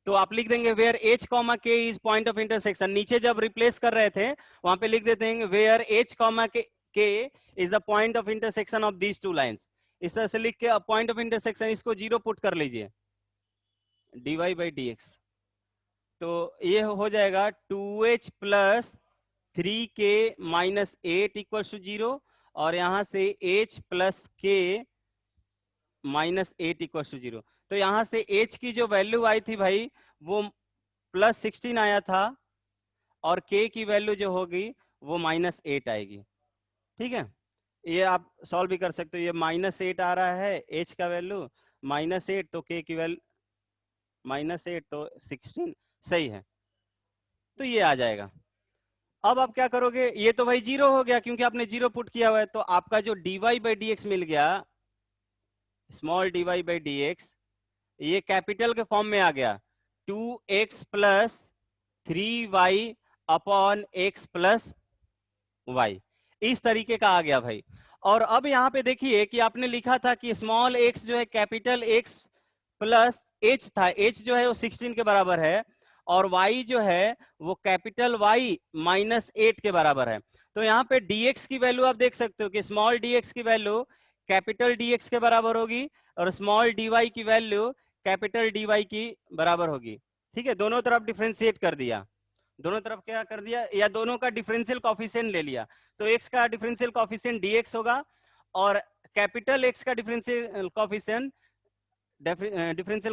तो आप लिख देंगे वेयर h कॉमा के इज पॉइंट ऑफ इंटरसेक्शन। नीचे जब रिप्लेस कर रहे थे वहां पे लिख देते हैं वेयर h कॉमा के is the point of intersection of these two lines. इस तरह से लिख के पॉइंट ऑफ इंटरसेक्शन इसको 0 पुट कर लीजिए, dy बाई डी एक्स। तो ये हो जाएगा 2h plus 3k -8 equal to 0 और यहां से h plus k -8 equal to 0। तो यहां से h की जो वैल्यू आई थी भाई वो +16 आया था और k की वैल्यू जो होगी वो -8 आएगी। ठीक है, ये आप सॉल्व भी कर सकते हो। ये -8 आ रहा है h का वैल्यू, -8 तो k की वैल्यू -8 तो 16 सही है, तो ये आ जाएगा। अब आप क्या करोगे, ये तो भाई 0 हो गया क्योंकि आपने 0 पुट किया हुआ है, तो आपका जो dy बाई डी एक्स मिल गया, small dy by d x, ये कैपिटल के फॉर्म में आ गया। 2x plus 3y upon x plus y, इस तरीके का आ गया भाई। और अब यहाँ पे देखिए कि आपने लिखा था कि स्मॉल x जो है कैपिटल x प्लस h था, h जो है वो 16 के बराबर है, और y जो है वो कैपिटल Y माइनस 8 के बराबर है। तो यहाँ पे dx की वैल्यू आप देख सकते हो कि स्मॉल dx की वैल्यू कैपिटल dx के बराबर होगी, और स्मॉल dy की वैल्यू कैपिटल dy की बराबर होगी। ठीक है, दोनों तरफ डिफ्रेंशिएट कर दिया, दोनों तरफ क्या कर दिया, या दोनों का डिफरेंशियल कोफिशिएंट ले लिया। तो x का डिफरेंशियल कोफिशिएंट dx होगा, और कैपिटल x का डिफरेंशियल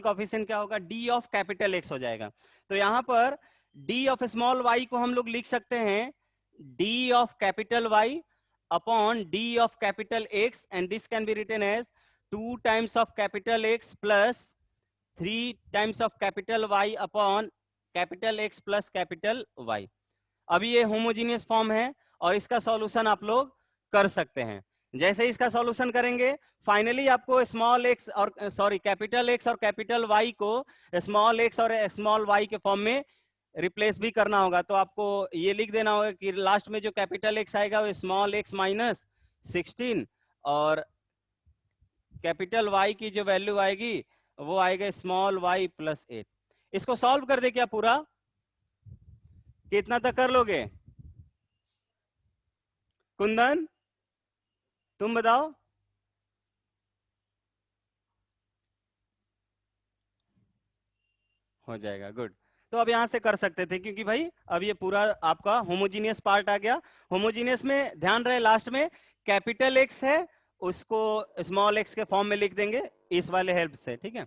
कोफिशिएंट क्या होगा, d ऑफ कैपिटल x हो जाएगा। तो यहाँ पर d ऑफ स्मॉल y को हम लोग लिख सकते हैं d of capital Y upon d of capital x, and this can be written as 2 times of capital x plus 3 times of capital Y upon capital X plus capital Y। अभी ये homogeneous form है और इसका solution आप लोग कर सकते हैं। जैसे इसका सॉल्यूशन करेंगे, फाइनली आपको स्मॉल x और कैपिटल X और कैपिटल Y को स्मॉल x और स्मॉल y के फॉर्म में रिप्लेस भी करना होगा। तो आपको ये लिख देना होगा कि लास्ट में जो कैपिटल X आएगा वो स्मॉल x माइनस 16, और कैपिटल Y की जो वैल्यू आएगी वो आएगा स्मॉल y प्लस 8। इसको सॉल्व कर दे क्या पूरा, कितना तक कर लोगे? कुंदन तुम बताओ। हो जाएगा, गुड। तो अब यहां से कर सकते थे, क्योंकि भाई अब ये पूरा आपका होमोजीनियस पार्ट आ गया। होमोजीनियस में ध्यान रहे लास्ट में कैपिटल एक्स है, उसको स्मॉल एक्स के फॉर्म में लिख देंगे इस वाले हेल्प से। ठीक है,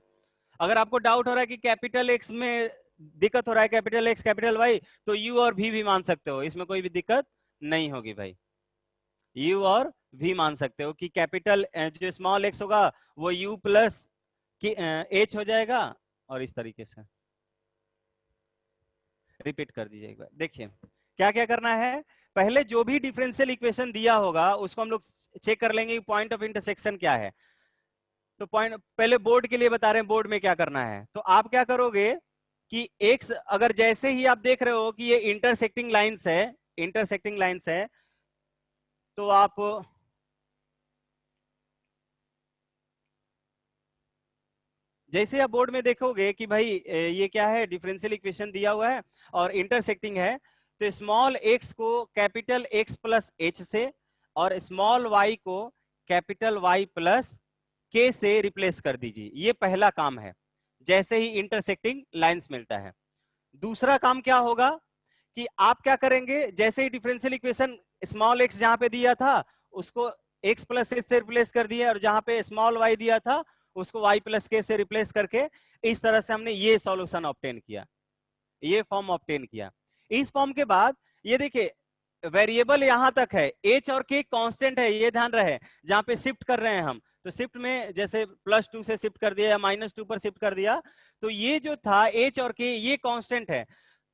अगर आपको डाउट हो रहा है कि कैपिटल एक्स में दिक्कत हो रहा है, कैपिटल एक्स कैपिटल वाई, तो यू और भी मान सकते हो, इसमें कोई भी दिक्कत नहीं होगी भाई। यू और भी मान सकते हो कि कैपिटल जो स्मॉल एक्स होगा वो यू प्लस एच हो जाएगा, और इस तरीके से रिपीट कर दीजिए एक बार। देखिए क्या क्या करना है, पहले जो भी डिफरेंशियल इक्वेशन दिया होगा उसको हम लोग चेक कर लेंगे कि पॉइंट ऑफ इंटरसेक्शन क्या है। तो पॉइंट पहले बोर्ड के लिए बता रहे हैं, बोर्ड में क्या करना है। तो आप क्या करोगे कि एक्स अगर जैसे ही आप देख रहे हो कि ये इंटरसेक्टिंग लाइंस है, इंटरसेक्टिंग लाइंस है, तो आप जैसे आप बोर्ड में देखोगे कि भाई ये क्या है, डिफरेंशियल इक्वेशन दिया हुआ है और इंटरसेक्टिंग है, तो स्मॉल एक्स को कैपिटल एक्स प्लस एच से और स्मॉल वाई को कैपिटल वाई प्लस के से रिप्लेस कर दीजिए। ये पहला काम है, जैसे ही इंटरसेक्टिंग लाइंस मिलता है। दूसरा काम क्या होगा कि आप क्या करेंगे, जैसे ही डिफरेंशियल इक्वेशन स्मॉल एक्स जहां पे दिया था उसको एक्स प्लस एच से रिप्लेस कर दिया, और जहां पे स्मॉल वाई दिया था उसको y प्लस के से रिप्लेस करके इस तरह से हमने ये सॉल्यूशन ऑब्टेन किया, ये फॉर्म ऑब्टेन किया। इस फॉर्म के बाद ये देखिए वेरिएबल यहां तक है, h और k कांस्टेंट है, ये ध्यान रहे। जहां पे शिफ्ट कर रहे हैं हम, तो शिफ्ट में जैसे +2 से शिफ्ट कर दिया या -2 पर शिफ्ट कर दिया, तो ये जो था h और k ये कांस्टेंट है।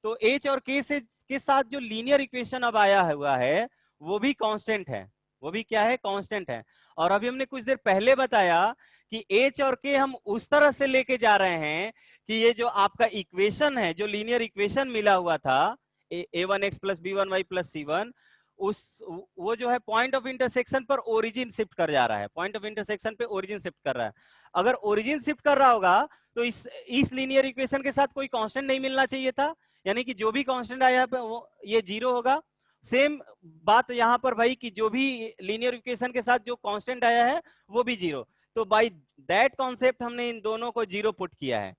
तो h और k से के साथ जो लीनियर इक्वेशन अब आया हुआ है वो भी कांस्टेंट है, वो भी क्या है, कांस्टेंट है। और अभी हमने कुछ देर पहले बताया कि h और k हम उस तरह से लेके जा रहे हैं कि ये जो आपका इक्वेशन है, जो लीनियर इक्वेशन मिला हुआ था a1x plus b1y plus c1, उस वो जो है पॉइंट ऑफ इंटरसेक्शन पर ओरिजिन शिफ्ट कर जा रहा है, पॉइंट ऑफ इंटरसेक्शन पे ओरिजिन शिफ्ट कर रहा है। अगर ओरिजिन शिफ्ट कर रहा होगा तो इस लीनियर इक्वेशन के साथ कोई कांस्टेंट नहीं मिलना चाहिए था, यानी कि जो भी कांस्टेंट आया है वो ये 0 होगा। सेम बात यहाँ पर भाई कि जो भी लीनियर इक्वेशन के साथ जो कांस्टेंट आया है वो भी 0। तो बाय दैट कॉन्सेप्ट हमने इन दोनों को 0 पुट किया है।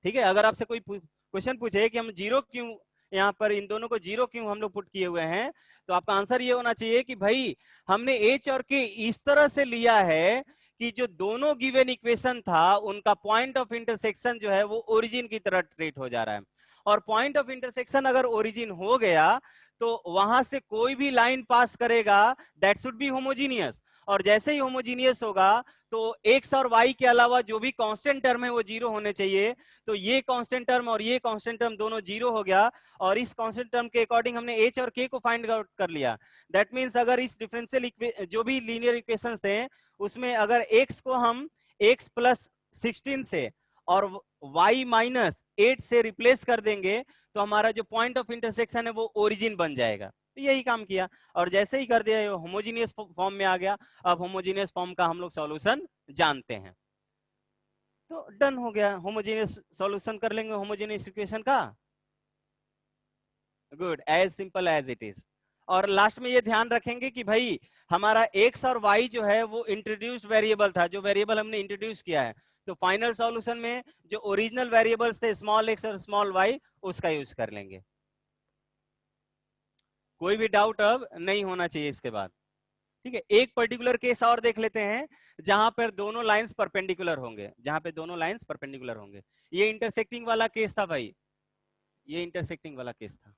ठीक है, अगर आपसे कोई क्वेश्चन पूछे कि हम 0 क्यों, यहाँ पर इन दोनों को 0 क्यों हम लोग पुट किए हुए हैं, तो आपका आंसर ये होना चाहिए कि भाई हमने h और k इस तरह से लिया है कि जो दोनों गिवन इक्वेशन था उनका पॉइंट ऑफ इंटरसेक्शन जो है वो ओरिजिन की तरह ट्रीट हो जा रहा है। और पॉइंट ऑफ इंटरसेक्शन अगर ओरिजिन हो गया तो वहां से कोई भी लाइन पास करेगा दैट शुड बी होमोजीनियस, और जैसे ही होमोजीनियस होगा तो x और y के अलावा जो भी कांस्टेंट टर्म है वो 0 होने चाहिए। तो ये कांस्टेंट टर्म और ये कांस्टेंट टर्म दोनों 0 हो गया, और इस कांस्टेंट टर्म के अकॉर्डिंग हमने h और k को फाइंड आउट कर लिया। दैट मींस अगर इस डिफरेंशियल जो भी लीनियर इक्वेशंस थे उसमें अगर x को हम x प्लस 16 से और y माइनस 8 से रिप्लेस कर देंगे तो हमारा जो पॉइंट ऑफ इंटरसेक्शन है वो ओरिजिन बन जाएगा। तो यही काम किया और जैसे ही कर दिया होमोजीनियस फॉर्म में आ गया। अब होमोजीनियस फॉर्म का हम लोग सॉल्यूशन जानते हैं तो डन हो गया, होमोजीनियस सॉल्यूशन कर लेंगे होमोजीनियस इक्वेशन का। Good, as simple as it is. और लास्ट में ये ध्यान रखेंगे कि भाई हमारा x और y जो है वो इंट्रोड्यूस्ड वेरिएबल था, जो वेरिएबल हमने इंट्रोड्यूस किया है, तो फाइनल सॉल्यूशन में जो ओरिजिनल वेरिएबल्स थे स्मॉल x और स्मॉल y उसका यूज कर लेंगे। कोई भी डाउट अब नहीं होना चाहिए इसके बाद। ठीक है, एक पर्टिकुलर केस और देख लेते हैं जहां पर दोनों लाइंस परपेंडिकुलर होंगे, जहां पे दोनों लाइंस परपेंडिकुलर होंगे। ये इंटरसेक्टिंग वाला केस था भाई, ये इंटरसेक्टिंग वाला केस था।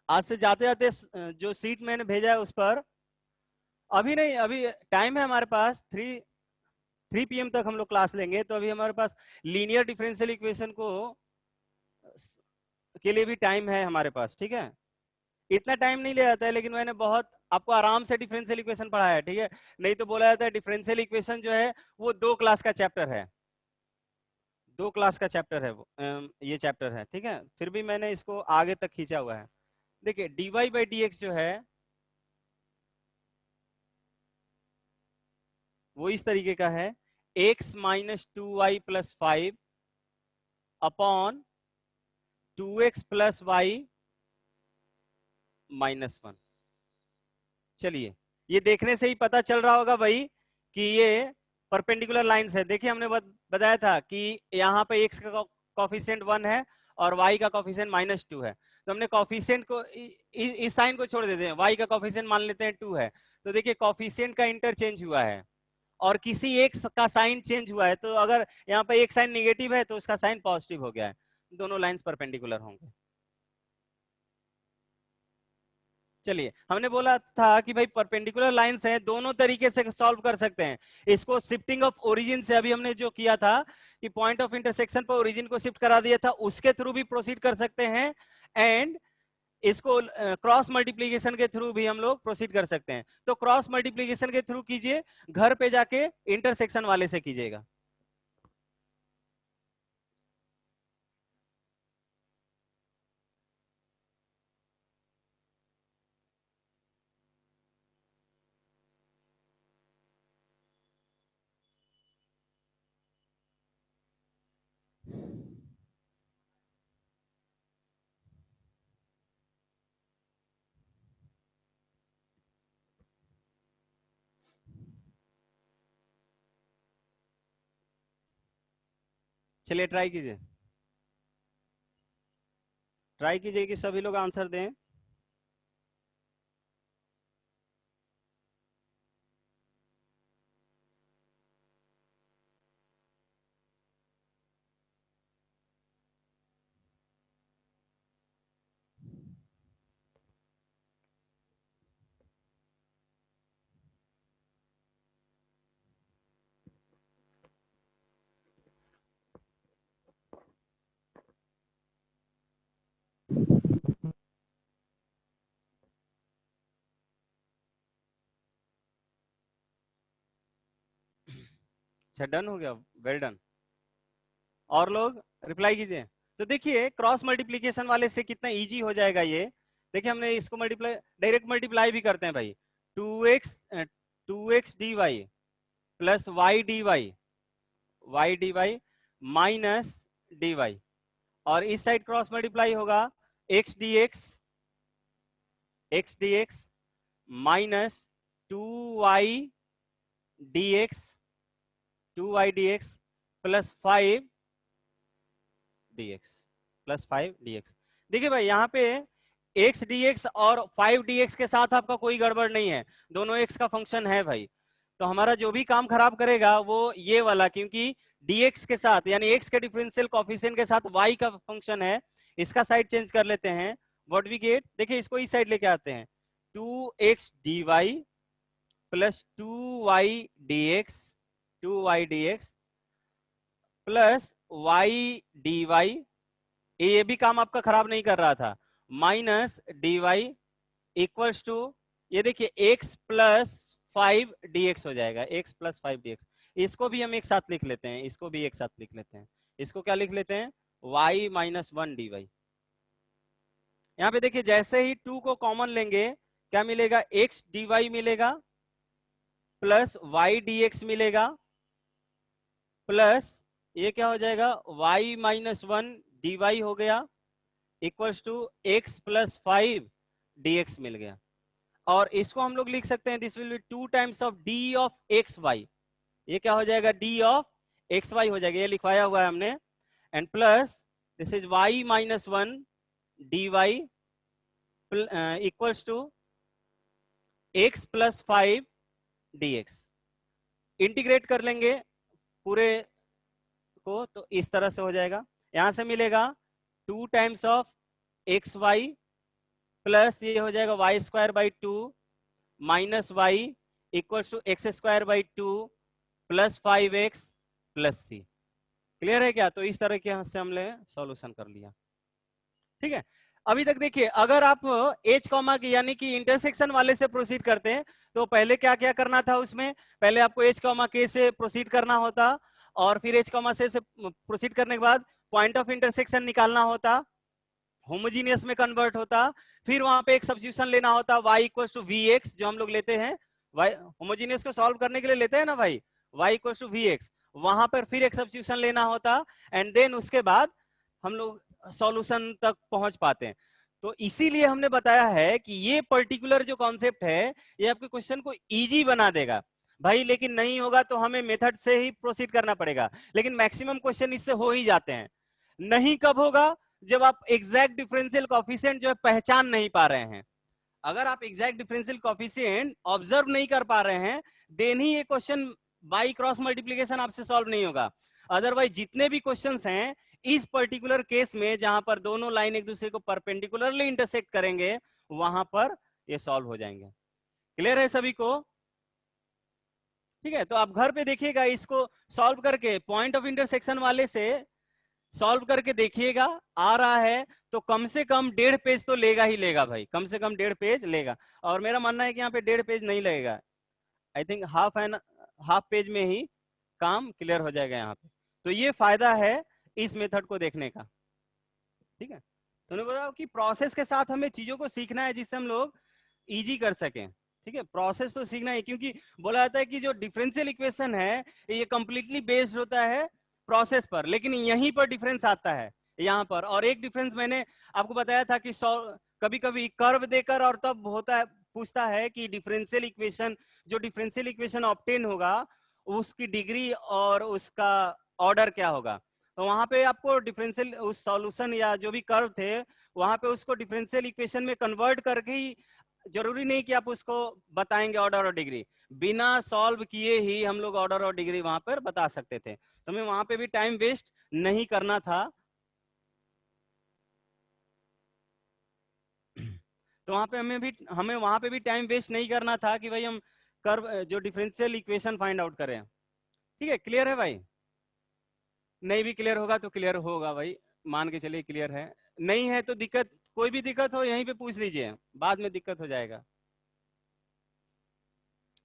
आज से जाते जाते जो सीट मैंने भेजा है उस पर, अभी नहीं, अभी टाइम है हमारे पास, 3 PM तक हम लोग क्लास लेंगे, तो अभी हमारे पास लीनियर डिफरेंशियल इक्वेशन को के लिए भी टाइम है हमारे पास। ठीक है, इतना टाइम नहीं ले जाता है, लेकिन मैंने बहुत आपको आराम से डिफरेंशियल इक्वेशन पढ़ाया है। ठीक है, नहीं तो बोला जाता है डिफरेंशियल इक्वेशन जो है वो 2 क्लास का चैप्टर है, 2 क्लास का चैप्टर है वो, ये चैप्टर है। ठीक है, फिर भी मैंने इसको आगे तक खींचा हुआ है। देखिए dy बाई dx जो है वो इस तरीके का है, x minus 2y plus 5 upon 2x plus y minus 1। चलिए, ये देखने से ही पता चल रहा होगा भाई कि ये परपेंडिकुलर लाइंस है। देखिए हमने बताया था कि यहाँ पे x का कॉफिशिएंट 1 है और y का कॉफिशिएंट -2 है, तो हमने कॉफिशिएंट को इस साइन को छोड़ देते हैं, y का कॉफिशिएंट मान लेते हैं 2 है। तो देखिए कॉफिशिएंट का इंटरचेंज हुआ है और किसी एक का साइन चेंज हुआ है, तो अगर यहाँ पे एक साइन निगेटिव है तो उसका साइन पॉजिटिव हो गया है, दोनों लाइंस परपेंडिकुलर होंगे। चलिए, हमने बोला था कि भाई परपेंडिकुलर लाइंस हैं, दोनों तरीके से सॉल्व कर सकते हैं इसको। शिफ्टिंग ऑफ ओरिजिन से अभी हमने जो किया था कि पॉइंट ऑफ इंटरसेक्शन पर ओरिजिन को शिफ्ट करा दिया था, उसके थ्रू भी प्रोसीड कर सकते हैं, एंड इसको क्रॉस मल्टीप्लीकेशन के थ्रू भी हम लोग प्रोसीड कर सकते हैं। तो क्रॉस मल्टीप्लीकेशन के थ्रू कीजिए, घर पे जाके इंटरसेक्शन वाले से कीजिएगा। चलिए ट्राई कीजिए, ट्राई कीजिए कि सभी लोग आंसर दें। अच्छा, डन हो गया, वेल डन। और लोग रिप्लाई कीजिए। तो देखिए क्रॉस मल्टीप्लीकेशन वाले से कितना इजी हो जाएगा ये। देखिए हमने इसको मल्टीप्लाई, डायरेक्ट मल्टीप्लाई भी करते हैं भाई, 2x dy plus y dy minus dy, और इस साइड क्रॉस मल्टीप्लाई होगा x dx minus 2y dx plus 5 dx। देखिए भाई यहाँ पे x dx और 5 dx के साथ आपका कोई गड़बड़ नहीं है, दोनों x का फंक्शन है भाई। तो हमारा जो भी काम खराब करेगा वो ये वाला, क्योंकि dx के साथ यानी x के डिफरेंशियल कोएफिशिएंट के साथ y का फंक्शन है, इसका साइड चेंज कर लेते हैं। व्हाट वी गेट, देखिए इसको इस साइड लेके आते हैं, 2x dy plus 2y dx plus y d y, ये भी काम आपका खराब नहीं कर रहा था, minus d y equals to, ये देखिए x प्लस 5 dx हो जाएगा, x प्लस 5 dx। इसको भी हम एक साथ लिख लेते हैं, इसको भी एक साथ लिख लेते हैं, इसको क्या लिख लेते हैं, y माइनस 1 dy। यहाँ पे देखिए जैसे ही 2 को कॉमन लेंगे क्या मिलेगा, x dy मिलेगा प्लस y dx मिलेगा प्लस ये क्या हो जाएगा, y माइनस 1 dy हो गया equals to x plus 5 dx मिल गया। और इसको हम लोग लिख सकते हैं, this will be 2 times of d of x y, ये क्या हो जाएगा, d ऑफ एक्स वाई हो जाएगा, ये लिखवाया हुआ है हमने, and plus this is y minus 1 dy equals to x plus 5 dx। Integrate कर लेंगे पूरे को तो इस तरह से हो जाएगा, यहां से मिलेगा 2 times of x y plus ये हो जाएगा y square by 2 minus y equals to x square by 2 plus 5x plus c. Clear है क्या? तो इस तरह के से हमने सॉल्यूशन कर लिया। ठीक है, अभी तक देखिए अगर आप एच कॉमा की यानी कि इंटरसेक्शन वाले से प्रोसीड करते हैं तो पहले क्या क्या करना था, उसमें पहले आपको एच कॉमा के से प्रोसीड करना होता और फिर एच कॉमा से प्रोसीड करने के बाद पॉइंट ऑफ इंटरसेक्शन निकालना होता, होमोजीनियस में कन्वर्ट होता, फिर वहां पे एक सब्स्टिट्यूशन लेना होता y equal to v x, जो हम लोग लेते हैं y होमोजीनियस को सॉल्व करने के लिए लेते हैं ना भाई, y equal to v x, वहां पर फिर एक सब्स्टिट्यूशन लेना होता एंड देन उसके बाद हम लोग सॉल्यूशन तक पहुंच पाते हैं। तो इसीलिए हमने बताया है कि ये पर्टिकुलर जो कॉन्सेप्ट है ये आपके क्वेश्चन को इजी बना देगा भाई, लेकिन नहीं होगा तो हमें मेथड से ही प्रोसीड करना पड़ेगा, लेकिन मैक्सिमम क्वेश्चन इससे हो ही जाते हैं। नहीं कब होगा, जब आप एग्जैक्ट डिफरेंशियल कोएफिशिएंट जो है पहचान नहीं पा रहे हैं। अगर आप एग्जैक्ट डिफरेंशियल कोएफिशिएंट ऑब्जर्व नहीं कर पा रहे हैं देन ही ये क्वेश्चन बाई क्रॉस मल्टीप्लिकेशन आपसे सॉल्व नहीं होगा। अदरवाइज जितने भी क्वेश्चंस हैं इस पर्टिकुलर केस में जहां पर दोनों लाइन एक दूसरे को परपेंडिकुलरली इंटरसेक्ट करेंगे वहां पर ये सॉल्व हो जाएंगे। क्लियर है सभी को? ठीक है, तो आप घर पे देखिएगा इसको सॉल्व करके, पॉइंट ऑफ इंटरसेक्शन वाले से सॉल्व करके देखिएगा, आ रहा है तो कम से कम 1.5 पेज तो लेगा ही लेगा भाई, कम से कम 1.5 पेज लेगा। और मेरा मानना है कि यहाँ पे 1.5 पेज नहीं लगेगा, आई थिंक हाफ पेज में ही काम क्लियर हो जाएगा यहाँ पे। तो ये फायदा है इस मेथड को देखने का। ठीक है, तो उन्हें बताओ कि प्रोसेस के साथ हमें चीजों को सीखना है जिससे हम लोग इजी कर सकें। ठीक है, प्रोसेस तो सीखना है क्योंकि बोला जाता है कि जो डिफरेंशियल इक्वेशन है ये कंप्लीटली बेस्ड होता है प्रोसेस पर, लेकिन यहीं पर डिफरेंस आता है यहाँ पर। और एक डिफरेंस मैंने आपको बताया था कि कभी कभी कर्व देकर और तब होता है, पूछता है कि डिफरेंशियल इक्वेशन, जो डिफरेंशियल इक्वेशन ऑब्टेन होगा उसकी डिग्री और उसका ऑर्डर क्या होगा। तो वहां पे आपको डिफरेंशियल उस सॉल्यूशन या जो भी कर्व थे वहां पे उसको डिफरेंशियल इक्वेशन में कन्वर्ट करके ही, जरूरी नहीं कि आप उसको बताएंगे ऑर्डर और डिग्री, बिना सॉल्व किए ही हम लोग ऑर्डर और डिग्री वहां पर बता सकते थे। तो हमें वहां पे भी टाइम वेस्ट नहीं करना था। तो वहां पे हमें वहां पे भी टाइम वेस्ट नहीं करना था कि भाई हम कर्व जो डिफरेंशियल इक्वेशन फाइंड आउट करें। ठीक है, क्लियर है भाई? नहीं भी क्लियर होगा तो क्लियर होगा भाई, मान के चलिए क्लियर है। नहीं है तो दिक्कत, कोई भी दिक्कत हो यहीं पे पूछ लीजिए, बाद में दिक्कत हो जाएगा।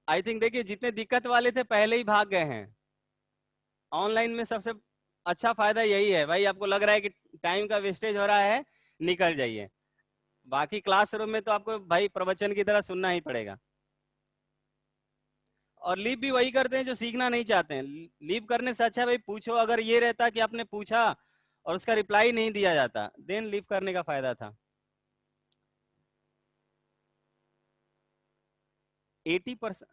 आई थिंक देखिए जितने दिक्कत वाले थे पहले ही भाग गए हैं। ऑनलाइन में सबसे अच्छा फायदा यही है भाई, आपको लग रहा है कि टाइम का वेस्टेज हो रहा है, निकल जाइए। बाकी क्लासरूम में तो आपको भाई प्रवचन की तरह सुनना ही पड़ेगा। और लीव भी वही करते हैं जो सीखना नहीं चाहते हैं। लीव करने से अच्छा भाई पूछो, अगर ये रहता कि आपने पूछा और उसका रिप्लाई नहीं दिया जाता देन लीव करने का फायदा था। 80%?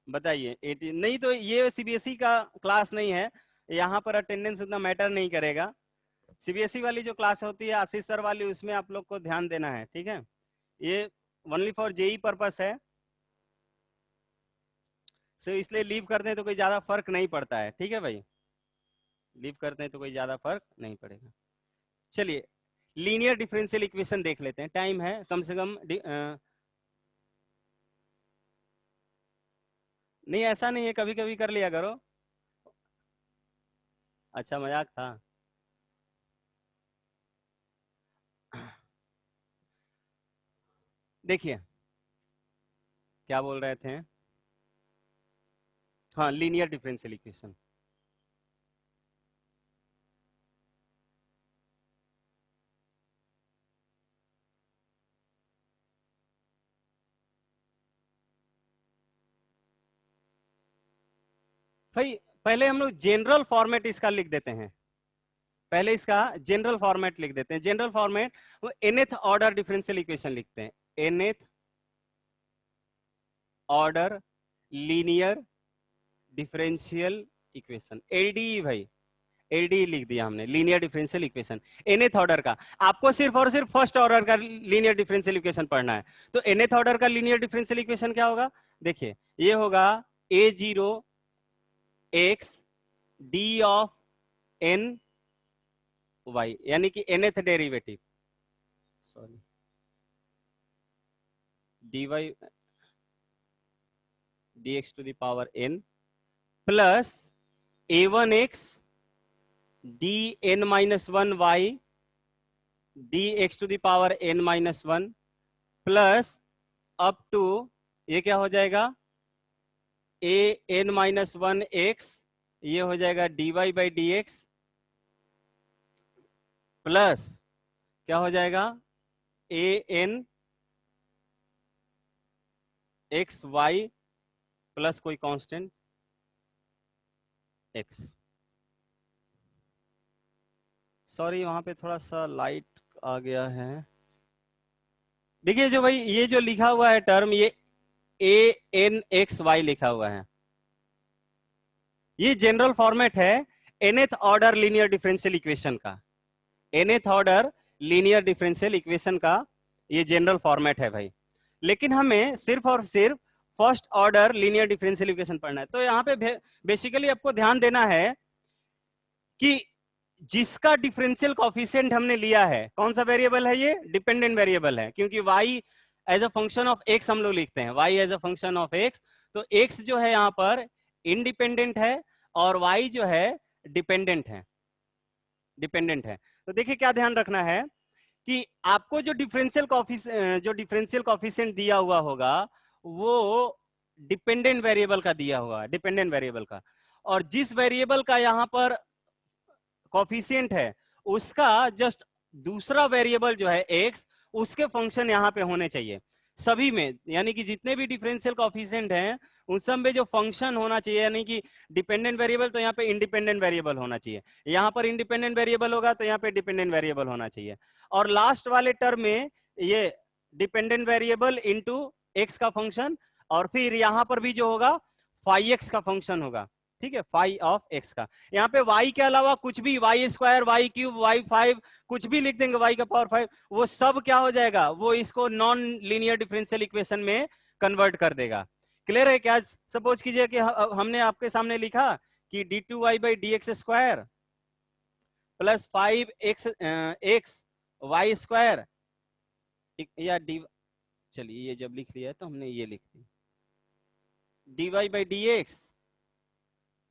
बताइए 80 नहीं तो ये सीबीएसई का क्लास नहीं है, यहाँ पर अटेंडेंस उतना मैटर नहीं करेगा। सीबीएसई वाली जो क्लास होती है आशीष सर वाली, उसमें आप लोग को ध्यान देना है। ठीक है, ये ओनली फॉर जेई पर्पस है, सो इसलिए लीव करते हैं तो कोई ज्यादा फर्क नहीं पड़ता है। ठीक है भाई, लीव करते हैं तो कोई ज्यादा फर्क नहीं पड़ेगा। चलिए लीनियर डिफरेंशियल इक्वेशन देख लेते हैं, टाइम है कम से कम। नहीं ऐसा नहीं है, कभी कभी कर लिया करो। अच्छा मजाक था। देखिए क्या बोल रहे थे। हाँ, लीनियर डिफरेंशियल इक्वेशन। भाई पहले हम लोग जनरल फॉर्मेट इसका लिख देते हैं। पहले इसका जनरल फॉर्मेट लिख देते हैं। जनरल फॉर्मेट वो nth ऑर्डर डिफरेंशियल इक्वेशन लिखते हैं। nth order linear differential equation, LDE भाई। एलडीई लिख दिया हमने, linear differential equation nth order का। आपको सिर्फ और सिर्फ फर्स्ट ऑर्डर का लीनियर डिफरेंशियल इक्वेशन पढ़ना है। तो nth ऑर्डर का लीनियर डिफरेंशियल इक्वेशन क्या होगा? देखिए ये होगा a0 x d of n y, यानी कि nth derivative, sorry dy dx to the power n plus a1x dn minus one y dx to the power n minus one plus up to, ये क्या हो जाएगा, a n minus one x, ये हो जाएगा dy by d x, plus क्या हो जाएगा, a n x y plus कोई कांस्टेंट x। सॉरी वहां पे थोड़ा सा लाइट आ गया है। देखिए जो भाई ये जो लिखा हुआ है टर्म, ये ए एन एक्स वाई लिखा हुआ है, ये जनरल फॉर्मेट है nth order linear differential equation का। nth order linear differential equation का ये जनरल फॉर्मेट है भाई। लेकिन हमें सिर्फ और सिर्फ first order linear differential equation पढ़ना है। तो यहाँ पे बेसिकली आपको ध्यान देना है कि जिसका डिफरेंशियल कॉफिशिएंट हमने लिया है, कौन सा वेरिएबल है, ये डिपेंडेंट वेरिएबल है, क्योंकि y as a function of x हम लोग लिखते हैं, y as a function of x। तो x जो है यहाँ पर इंडिपेंडेंट है और y जो है डिपेंडेंट है, डिपेंडेंट है। तो देखिए क्या ध्यान रखना है कि आपको जो डिफरेंशियल कॉफिशिएंट दिया हुआ होगा वो डिपेंडेंट वेरिएबल का दिया हुआ, डिपेंडेंट वेरिएबल का। और जिस वेरिएबल का यहाँ पर कॉफिशिएंट है उसका जस्ट दूसरा वेरिएबल जो है x, उसके फंक्शन यहाँ पे होने चाहिए सभी में, यानी कि जितने भी डिफरेंशियल कॉफिशिएंट हैं उन सब में जो फंक्शन होना चाहिए, यानी कि डिपेंडेंट वेरिएबल तो यहाँ पे इंडिपेंडेंट वेरिएबल होना चाहिए, यहाँ पर इंडिपेंडेंट वेरिएबल होगा तो यहाँ पे डिपेंडेंट वेरिएबल होना चाहिए। और लास्ट वाले टर्म में ये डिपेंडेंट वेरिएबल इंटू एक्स का फंक्शन, और फिर यहाँ पर भी जो होगा फाई एक्स का फंक्शन होगा, ठीक है, फाई ऑफ एक्स का। यहाँ पे y के अलावा कुछ भी, y square, y cube, y five, कुछ भी लिख देंगे, y का पावर 5, वो सब क्या हो जाएगा, वो इसको नॉन लीनियर डिफरेंशियल इक्वेशन में कन्वर्ट कर देगा। क्लियर है क्या? सपोज कीजिए कि हमने आपके सामने लिखा कि d two y by d x square plus 5x x y square, या डी, चलिए ये जब लिख लिया है तो हमने ये लिख दिया d y by d x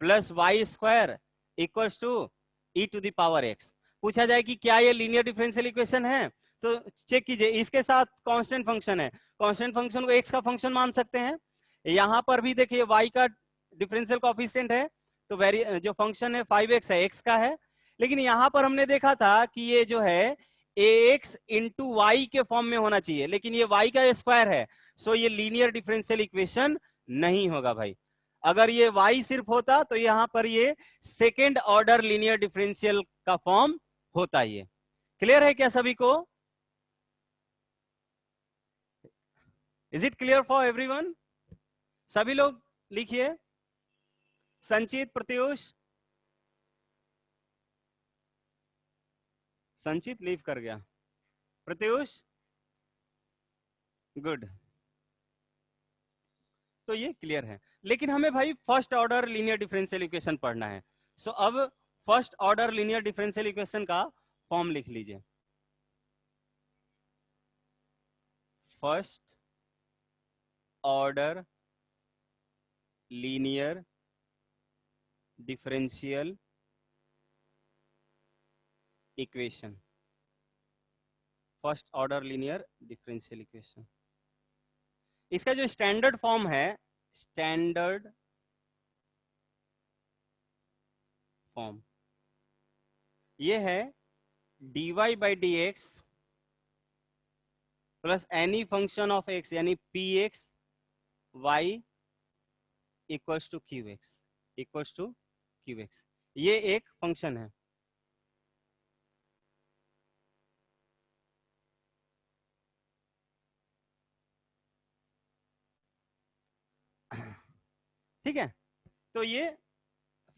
plus y square equals to e to the power x. पूछा जाए कि क्या ये लीनियर डिफरेंशियल इक्वेशन है, तो चेक कीजिए, इसके साथ कांस्टेंट फंक्शन है, कांस्टेंट फंक्शन को एक्स का फंक्शन मान सकते हैं। यहां पर भी देखिए वाई का डिफरेंशियल कोएफिशिएंट है, तो जो फंक्शन है 5x है, एक्स का है। लेकिन यहां पर हमने देखा था कि ये जो है ax इंटू वाई के फॉर्म में होना चाहिए, लेकिन ये y का स्क्वायर है, सो ये लीनियर डिफरेंशियल इक्वेशन नहीं होगा भाई। अगर ये y सिर्फ होता तो यहां पर ये सेकेंड ऑर्डर लीनियर डिफरेंशियल का फॉर्म होता। ये क्लियर है क्या सभी को? Is it clear for everyone? सभी लोग लिखिए। संचित, प्रत्युष, संचित लीव कर गया, प्रत्युष गुड। तो ये क्लियर है, लेकिन हमें भाई first order linear differential equation पढ़ना है। सो अब first order linear differential equation का फॉर्म लिख लीजिए। First order linear differential equation, first order linear differential equation. इसका जो स्टैंडर्ड फॉर्म है, स्टैंडर्ड फॉर्म ये है dy by d x plus any function of x यानी p x y equals to q x, equals to q x. ये एक function है। ठीक है, तो ये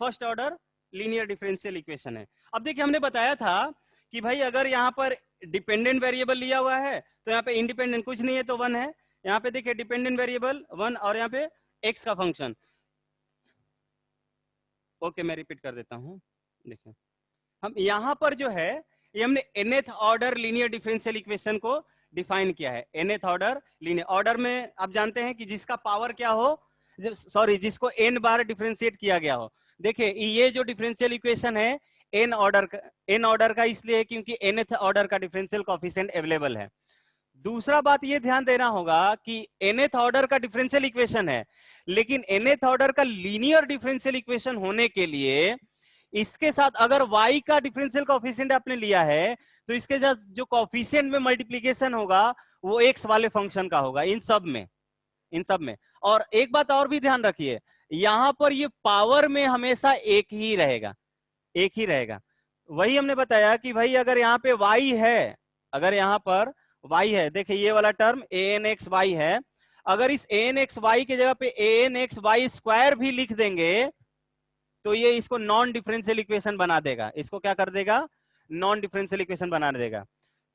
first order linear differential equation है। अब देखिए हमने बताया था कि भाई अगर यहाँ पर डिपेंडेंट वेरिएबल लिया हुआ है तो यहाँ पे इंडिपेंडेंट कुछ नहीं है तो 1 है। यहाँ पे देखिए डिपेंडेंट वेरिएबल 1 और यहाँ पे x का फंक्शन। ओके मैं रिपीट कर देता हूँ। देखिए हम यहाँ पर जो है ये हमने nth order linear differential equation को डिफाइन किया है। nth ऑर्डर लीनियर, ऑर्डर में आप जानते हैं कि जिसका पावर क्या हो, सॉरी जिसको n बार डिफरेंशिएट किया गया हो। देखिए ये जो डिफरेंशियल इक्वेशन है n ऑर्डर का इसलिए है क्योंकि nth ऑर्डर का डिफरेंशियल कोएफिशिएंट अवेलेबल है। दूसरा बात ये ध्यान देना होगा कि nth ऑर्डर का डिफरेंशियल इक्वेशन है, लेकिन nth ऑर्डर का लीनियर डिफरेंशियल इक्वेशन होने के लिए इसके साथ अगर y का डिफरेंशियल कोएफिशिएंट आपने लिया है तो इसके साथ जो कोएफिशिएंट में मल्टीप्लिकेशन होगा वो x वाले फंक्शन का होगा इन सब में। और एक बात और भी ध्यान रखिए, यहां पर ये पावर में हमेशा एक ही रहेगा। वही हमने बताया कि भाई अगर यहाँ पे y है, अगर यहाँ पर y है, देखिए ये वाला टर्म anxy है, अगर इस anxy की जगह पे anxy स्क्वायर भी लिख देंगे तो ये इसको नॉन डिफरेंशियल इक्वेशन बना देगा। इसको क्या कर देगा? नॉन डिफरेंशियल इक्वेशन बना देगा।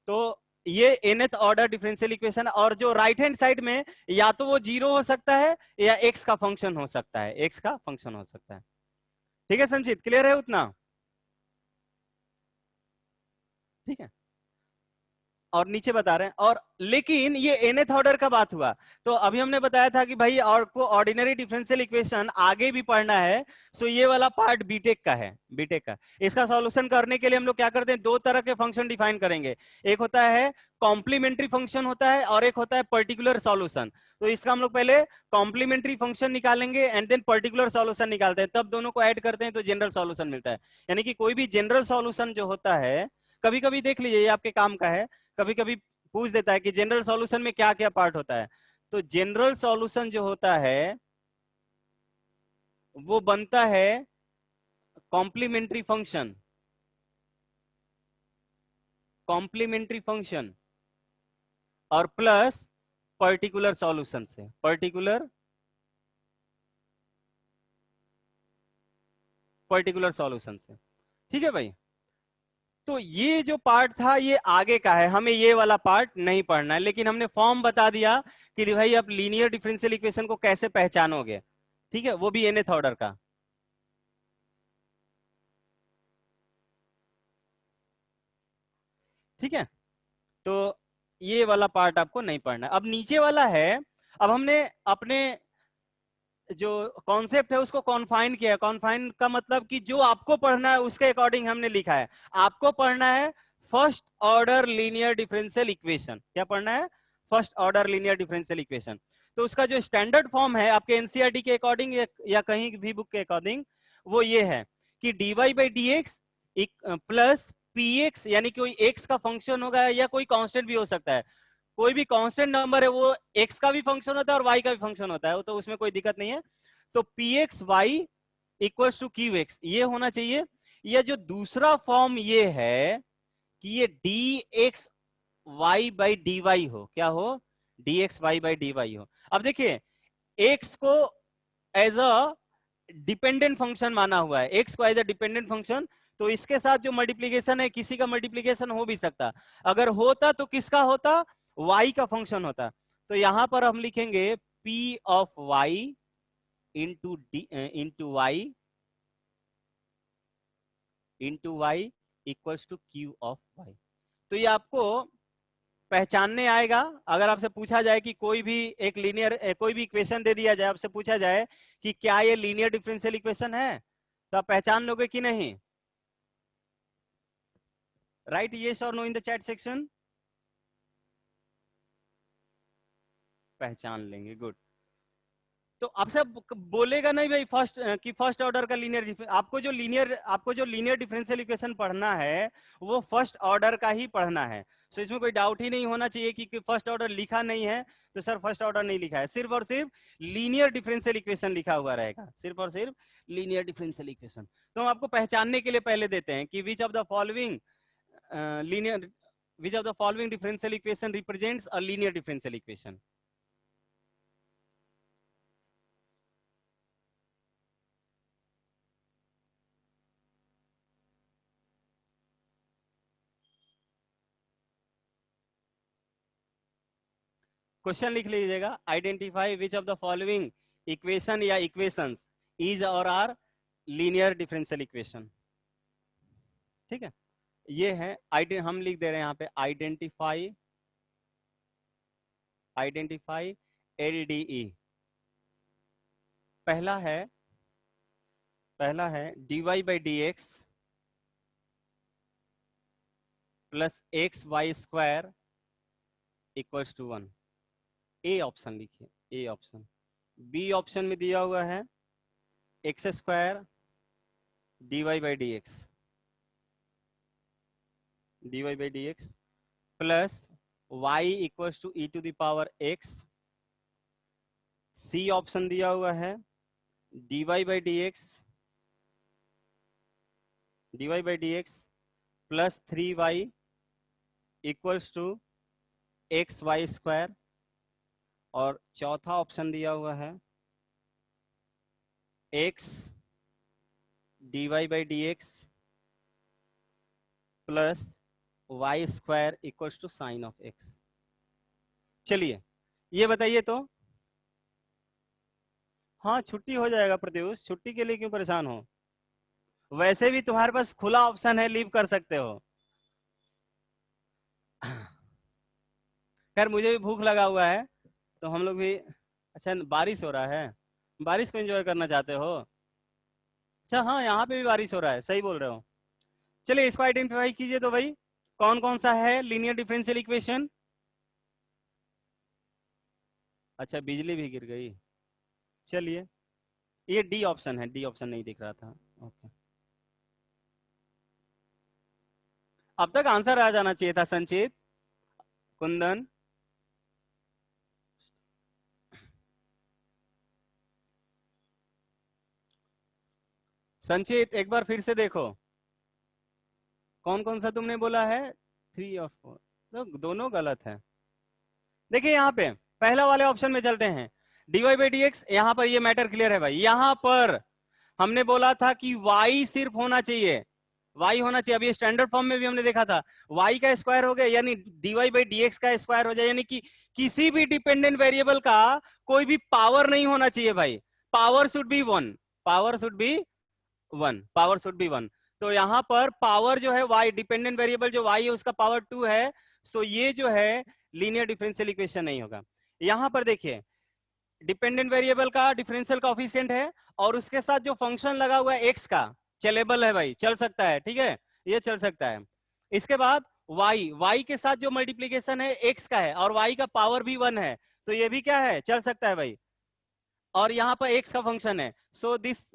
तो ये nth ऑर्डर डिफरेंशियल इक्वेशन, और जो राइट हैंड साइड में या तो वो 0 हो सकता है या x का फंक्शन हो सकता है। ठीक है संजीत, क्लियर है उतना? ठीक है, और नीचे बता रहे हैं। और लेकिन ये nth ऑर्डर का बात हुआ तो अभी हमने बताया था कि भाई और को ऑर्डिनरी डिफरेंशियल इक्वेशन आगे भी पढ़ना है, सो ये वाला पार्ट बीटेक का है। इसका सॉल्यूशन करने के लिए हम लोग क्या करते हैं, दो तरह के फंक्शन डिफाइन करेंगे। एक होता है कॉम्प्लीमेंट्री फंक्शन होता है और एक होता है पर्टिकुलर सॉल्यूशन। तो इसका हम लोग पहले कॉम्प्लीमेंट्री फंक्शन निकालेंगे एंड देन पर्टिकुलर सॉल्यूशन निकालते हैं, तब दोनों को ऐड करते हैं तो जनरल सॉल्यूशन मिलता है। यानी कि कोई भी जनरल सॉल्यूशन जो होता है, कभी कभी देख लीजिए ये आपके काम का है, कभी कभी पूछ देता है कि जनरल सॉल्यूशन में क्या क्या पार्ट होता है। तो जनरल सॉल्यूशन जो होता है वो बनता है कॉम्प्लीमेंट्री फंक्शन और प्लस पर्टिकुलर सॉल्यूशन से, पर्टिकुलर सॉल्यूशन से। ठीक है भाई, तो ये जो पार्ट था ये आगे का है, हमें ये वाला पार्ट नहीं पढ़ना है, लेकिन हमने फॉर्म बता दिया कि भाई आप लीनियर डिफरेंशियल इक्वेशन को कैसे पहचानोगे। ठीक है, वो भी nth ऑर्डर का। ठीक है, तो ये वाला पार्ट आपको नहीं पढ़ना। अब नीचे वाला है, अब हमने अपने जो कॉन्सेप्ट है उसको कॉन्फाइन किया है। कॉन्फाइन का मतलब कि जो आपको पढ़ना है उसके अकॉर्डिंग हमने लिखा है। आपको पढ़ना है first order linear differential equation. क्या पढ़ना है? First order linear differential equation. तो उसका जो स्टैंडर्ड फॉर्म है आपके एनसीईआरटी के अकॉर्डिंग या कहीं भी बुक के अकॉर्डिंग वो ये है कि dy by d x plus P x, यानी कोई x का फंक्शन होगा या कोई कांस्टेंट भी हो सकता है। कोई भी कांस्टेंट नंबर है वो x का भी फंक्शन होता है और y का भी फंक्शन होता है, तो उसमें कोई दिक्कत नहीं है। तो p x y equals to q x ये होना चाहिए। या जो दूसरा फॉर्म ये है कि ये d x y by d y हो, क्या हो? D x y by d y हो। अब देखिए x को एज अ डिपेंडेंट फंक्शन माना हुआ है, x को एज अ डिपेंडेंट फंक्शन, तो इसके साथ जो मल्टीप्लीकेशन है किसी का मल्टीप्लीकेशन हो भी सकता। अगर होता तो किसका होता? y का फंक्शन होता। तो यहां पर हम लिखेंगे p of y into y equals to q of y। तो ये आपको पहचानने आएगा। अगर आपसे पूछा जाए कि कोई भी एक लीनियर कोई भी इक्वेशन दे दिया जाए, आपसे पूछा जाए कि क्या ये लीनियर डिफरेंशियल इक्वेशन है, तो आप पहचान लोगे कि नहीं? राइट यस और no in the chat section. पहचान लेंगे, गुड। तो आपसे बोलेगा नहीं भाई फर्स्ट कि फर्स्ट ऑर्डर का लीनियर, आपको जो लीनियर डिफरेंशियल इक्वेशन पढ़ना है वो फर्स्ट ऑर्डर का ही पढ़ना है। सो इसमें कोई डाउट ही नहीं होना चाहिए कि फर्स्ट ऑर्डर लिखा नहीं है तो सर फर्स्ट ऑर्डर नहीं लिखा है, सिर्फ और सिर्फ लीनियर डिफरेंशियल इक्वेशन लिखा हुआ रहेगा, सिर्फ और सिर्फ लीनियर डिफरेंशियल इक्वेशन। तो हम आपको पहचानने के लिए पहले देते हैं कि which of the following linear which of the following differential equation represents a linear differential equation. Question लिख लीजिएगा, identify which of the following equation या इक्वेशंस इज और आर लीनियर डिफरेंशियल इक्वेशन। ठीक है, ये है हम लिख दे रहे हैं यहाँ पे आइडेंटिफाई एलडीई। पहला है dy by d x plus x y square equals to 1। A option लिखिए, ए ऑप्शन। बी ऑप्शन में दिया हुआ है x square dy by d x plus y equals to e to the power x। C option दिया हुआ है dy by d x plus 3y equals to x y square. और चौथा ऑप्शन दिया हुआ है x dy by d x plus y square equals to sine of x। चलिए ये बताइए तो। हाँ छुट्टी हो जाएगा प्रत्युष, छुट्टी के लिए क्यों परेशान हो, वैसे भी तुम्हारे पास खुला ऑप्शन है, लीव कर सकते हो। खैर मुझे भी भूख लगा हुआ है तो हम लोग भी। अच्छा बारिश हो रहा है, बारिश को एंजॉय करना चाहते हो? अच्छा हाँ यहाँ पे भी बारिश हो रहा है, सही बोल रहे हो। चलिए इसको आइडेंटिफाई कीजिए तो भाई, कौन कौन सा है लीनियर डिफरेंशियल इक्वेशन। अच्छा बिजली भी गिर गई, चलिए ये डी ऑप्शन है, डी ऑप्शन नहीं दिख रहा था। ओके, अब तक आंसर आ जाना चाहिए था संचित, कुंदन। संचित एक बार फिर से देखो, कौन कौन सा तुमने बोला है, 3 और 4 तो दोनों गलत है। देखिए यहाँ पे पहला वाले ऑप्शन में चलते हैं, dy बाई डी एक्स। यहाँ पर ये मैटर क्लियर है भाई, यहाँ पर हमने बोला था कि y सिर्फ होना चाहिए, y होना चाहिए। अभी स्टैंडर्ड फॉर्म में भी हमने देखा था y का स्क्वायर हो गया यानी dy बाई डी एक्स का स्क्वायर हो जाए, यानी कि किसी भी डिपेंडेंट वेरिएबल का कोई भी पावर नहीं होना चाहिए भाई, power should be 1, power should be 1, power should be 1। तो यहाँ पर पावर जो है y, डिपेंडेंट वेरिएबल जो y है उसका पावर 2 है। सो ये जो है लीनियर डिफरेंशियल इक्वेशन नहीं होगा। यहाँ पर देखिए डिपेंडेंट वेरिएबल का डिफरेंशियल कोएफिशिएंट है और उसके साथ जो फंक्शन लगा हुआ है x का, चलेबल है भाई, चल सकता है, ठीक है, ये चल सकता है। इसके बाद y के साथ जो मल्टीप्लीकेशन है x का है और y का पावर भी 1 है, तो ये भी क्या है, चल सकता है भाई। और यहाँ पर x का फंक्शन है। सो दिस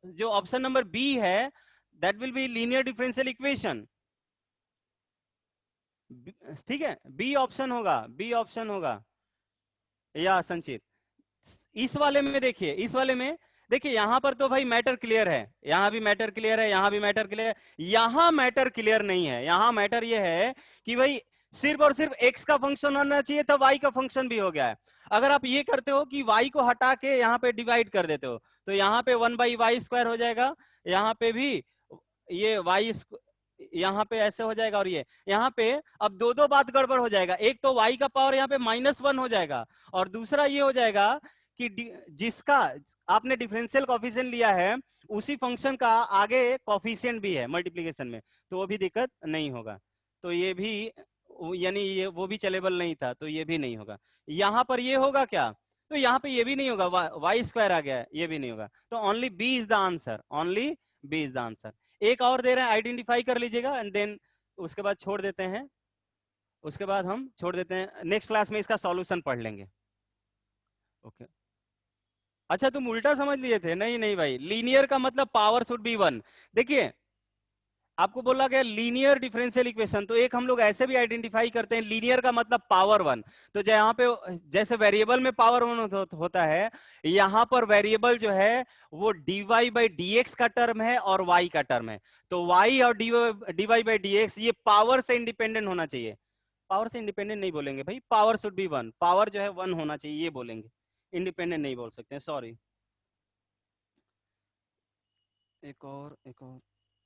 जो ऑप्शन नंबर बी है that will be linear differential equation. ठीक है, बी ऑप्शन होगा, बी ऑप्शन होगा। या संचित इस वाले में देखिए, इस वाले में देखिए यहाँ पर तो भाई मैटर क्लियर है, यहाँ भी मैटर क्लियर है, यहाँ भी मैटर क्लियर है, यहाँ मैटर क्लियर नहीं है। यहाँ मैटर ये है कि भाई सिर्फ और सिर्फ x का फंक्शन होना चाहिए था, y का फंक्शन भी हो गया है। अगर आप ये करते हो कि y को हटा के यहाँ पे डिवाइड कर देते हो तो यहाँ पे 1 बाई वाई स्क्वायर हो जाएगा, यहाँ पे भी ये y यहाँ पे ऐसे हो जाएगा, और ये यहाँ पे अब दो बात गड़बड़ हो जाएगा। एक तो y का पावर यहाँ पे -1 हो जाएगा और दूसरा ये हो जाएगा कि जिसका आपने डिफरेंशियल कोएफिशिएंट लिया है उसी फंक्शन का आगे कोएफिशिएंट भी है मल्टीप्लिकेशन में, तो वो भी दिक्कत नहीं होगा। तो ये भी यानी ये वो भी चलेबल नहीं था, तो ये भी नहीं होगा। यहाँ पर ये होगा क्या, तो यहाँ पे ये भी नहीं होगा, वाई स्क्वायर आ गया है, ये भी नहीं होगा। तो only B is the answer, only B is the answer. एक और दे रहे हैं, आइडेंटिफाई कर लीजिएगा एंड देन उसके बाद छोड़ देते हैं, उसके बाद हम छोड़ देते हैं, नेक्स्ट क्लास में इसका सॉल्यूशन पढ़ लेंगे। ओके अच्छा तुम उल्टा समझ लिए थे, नहीं नहीं भाई, लीनियर का मतलब पावर शुड बी 1। देखिए आपको बोला गया लीनियर डिफरेंशियल इक्वेशन, तो एक हम लोग ऐसे भी आइडेंटिफाई करते हैं, लीनियर का मतलब पावर 1। तो यहाँ पे जैसे वेरिएबल में पावर 1 होता है, यहाँ पर वेरिएबल जो है वो dy बाई dx का टर्म है और y का टर्म है। तो y और dy बाई dx ये पावर से इंडिपेंडेंट होना चाहिए। पावर से इंडिपेंडेंट नहीं बोलेंगे भाई, पावर शुड बी 1, पावर जो है 1 होना चाहिए ये बोलेंगे, इंडिपेंडेंट नहीं बोल सकते, सॉरी। एक और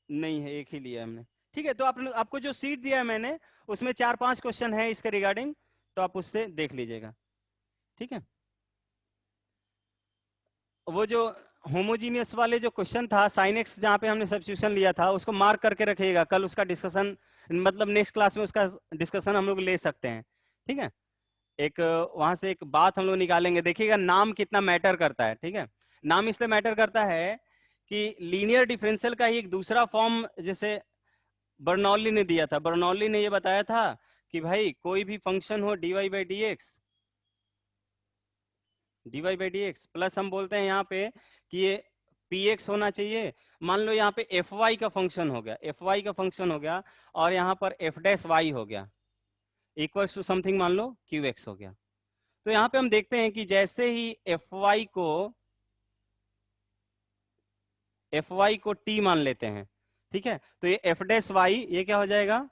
नहीं है, एक ही लिया है हमने। ठीक है, तो आपको जो सीट दिया है मैंने उसमें 4-5 क्वेश्चन है इसके रिगार्डिंग, तो आप उससे देख लीजिएगा। ठीक है, वो जो होमोजीनियस वाले जो क्वेश्चन था साइन एक्स जहां पे हमने सब्स्टिट्यूशन लिया था उसको मार्क करके रखिएगा, कल उसका डिस्कशन, मतलब नेक्स्ट क्लास में उसका डिस्कशन हम लोग ले सकते हैं। ठीक है, एक वहां से एक बात हम लोग निकालेंगे, देखिएगा नाम कितना मैटर करता है। ठीक है, नाम इसलिए मैटर करता है कि लीनियर डिफरेंशियल का ही एक दूसरा फॉर्म जैसे बर्नौली ने दिया था, बर्नौली ने ये बताया था कि भाई कोई भी फंक्शन हो dy बाई dx प्लस हम बोलते हैं यहाँ पे कि ये px होना चाहिए। मान लो यहाँ पे fy का फंक्शन हो गया, fy का फंक्शन हो गया और यहाँ पर f डैश y हो गया इक्वल्स टू समथिंग मान लो qx हो गया। तो यहाँ पे हम देखते हैं कि जैसे ही fy को t मान लेते हैं, ठीक है, तो ये f डैश y ये क्या हो जाएगा,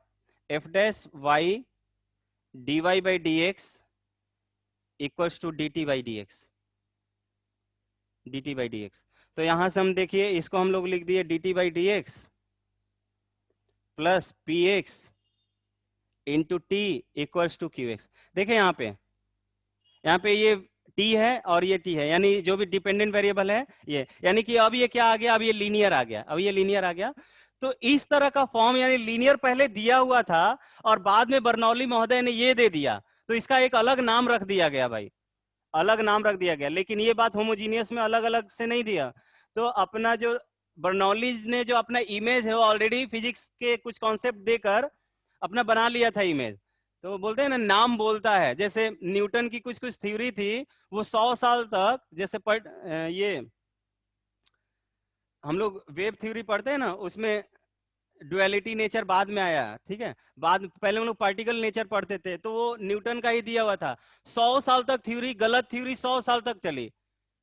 f dash y dy by dx equals to dt by dx। तो यहां से हम देखिए इसको हम लोग लिख दिए dt by dx plus px into t equals to qx। देखिए यहाँ पे ये t है और ये t है, यानी जो भी डिपेंडेंट वेरिएबल है ये, यानी कि अब ये क्या आ गया, अब ये लीनियर आ गया, अब ये लीनियर आ गया। तो इस तरह का फॉर्म, यानी लीनियर पहले दिया हुआ था और बाद में बर्नौली महोदय ने ये दे दिया, तो इसका एक अलग नाम रख दिया गया भाई, अलग नाम रख दिया गया। लेकिन ये बात होमोजीनियस में अलग अलग से नहीं दिया। तो अपना जो बर्नौली ने जो अपना इमेज है वो ऑलरेडी फिजिक्स के कुछ कॉन्सेप्ट देकर अपना बना लिया था इमेज। तो बोलते हैं ना नाम बोलता है, जैसे न्यूटन की कुछ कुछ थ्योरी थी वो 100 साल तक, जैसे ये हम लोग वेव थ्योरी पढ़ते हैं ना, उसमें डुअलिटी नेचर बाद में आया। ठीक है, बाद पहले हम लोग पार्टिकल नेचर पढ़ते थे, तो वो न्यूटन का ही दिया हुआ था। 100 साल तक थ्योरी, गलत थ्योरी 100 साल तक चली।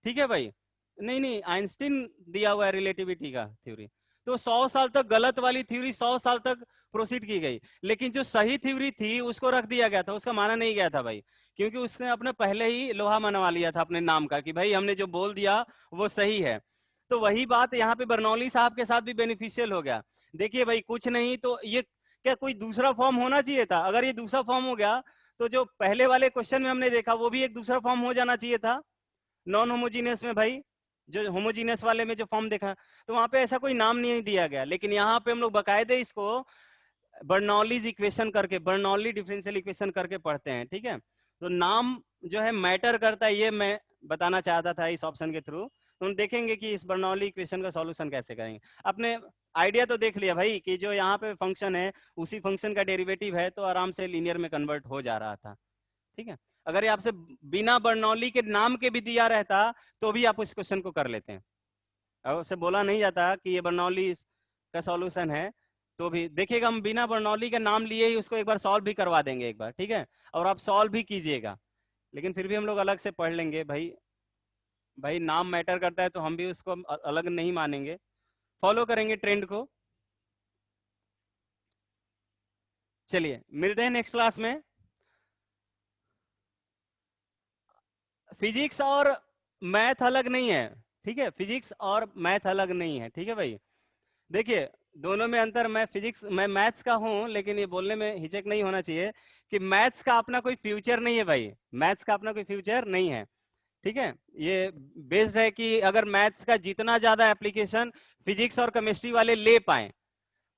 ठीक है भाई, नहीं नहीं आइंस्टीन दिया हुआ है रिलेटिविटी का थ्योरी, तो 100 साल तक गलत वाली थ्योरी 100 साल तक प्रोसीड की गई, लेकिन जो सही थ्योरी थी उसको रख दिया गया था, उसका माना नहीं गया था भाई, क्योंकि उसने अपने पहले ही लोहा मनवा लिया था अपने नाम का कि भाई हमने जो बोल दिया वो सही है। तो वही बात यहाँ पे बर्नौली साहब के साथ भी बेनिफिशियल हो गया। देखिए भाई कुछ नहीं तो ये क्या कोई दूसरा फॉर्म होना चाहिए था, अगर ये दूसरा फॉर्म हो गया तो जो पहले वाले क्वेश्चन में हमने देखा वो भी एक दूसरा फॉर्म हो जाना चाहिए था नॉन होमोजीनियस में भाई, जो होमोजीनियस वाले में जो फॉर्म देखा, तो वहां पे ऐसा कोई नाम नहीं दिया गया। लेकिन यहाँ पे हम लोग बकायदे इसको बर्नौलीज इक्वेशन करके, बर्नौली डिफरेंशियल इक्वेशन करके पढ़ते हैं। ठीक है, तो नाम जो है मैटर करता है, ये मैं बताना चाहता था इस ऑप्शन के थ्रू। तो हम देखेंगे कि इस बर्नौली इक्वेशन का सॉल्यूशन कैसे करेंगे। अपने आइडिया तो देख लिया भाई कि जो यहाँ पे फंक्शन है उसी फंक्शन का डेरिवेटिव है, तो आराम से लीनियर में कन्वर्ट हो जा रहा था। ठीक है, अगर ये आपसे बिना बर्नौली के नाम के भी दिया रहता तो भी आप उस क्वेश्चन को कर लेते हैं, और उससे बोला नहीं जाता कि ये बर्नौली का सॉल्यूशन है, तो भी देखिएगा हम बिना बर्नौली के नाम लिए ही उसको एक बार सॉल्व भी करवा देंगे एक बार। ठीक है, और आप सॉल्व भी कीजिएगा, लेकिन फिर भी हम लोग अलग से पढ़ लेंगे भाई। भाई नाम मैटर करता है तो हम भी उसको अलग नहीं मानेंगे, फॉलो करेंगे ट्रेंड को। चलिए मिलते हैं नेक्स्ट क्लास में। फिजिक्स और मैथ अलग नहीं है, ठीक है, फिजिक्स और मैथ अलग नहीं है। ठीक है भाई, देखिए दोनों में अंतर, मैं मैथ्स का हूं, लेकिन ये बोलने में हिचक नहीं होना चाहिए कि मैथ्स का अपना कोई फ्यूचर नहीं है भाई, मैथ्स का अपना कोई फ्यूचर नहीं है। ठीक है, ये बेस्ड है कि अगर मैथ्स का जितना ज्यादा एप्लीकेशन फिजिक्स और केमिस्ट्री वाले ले पाए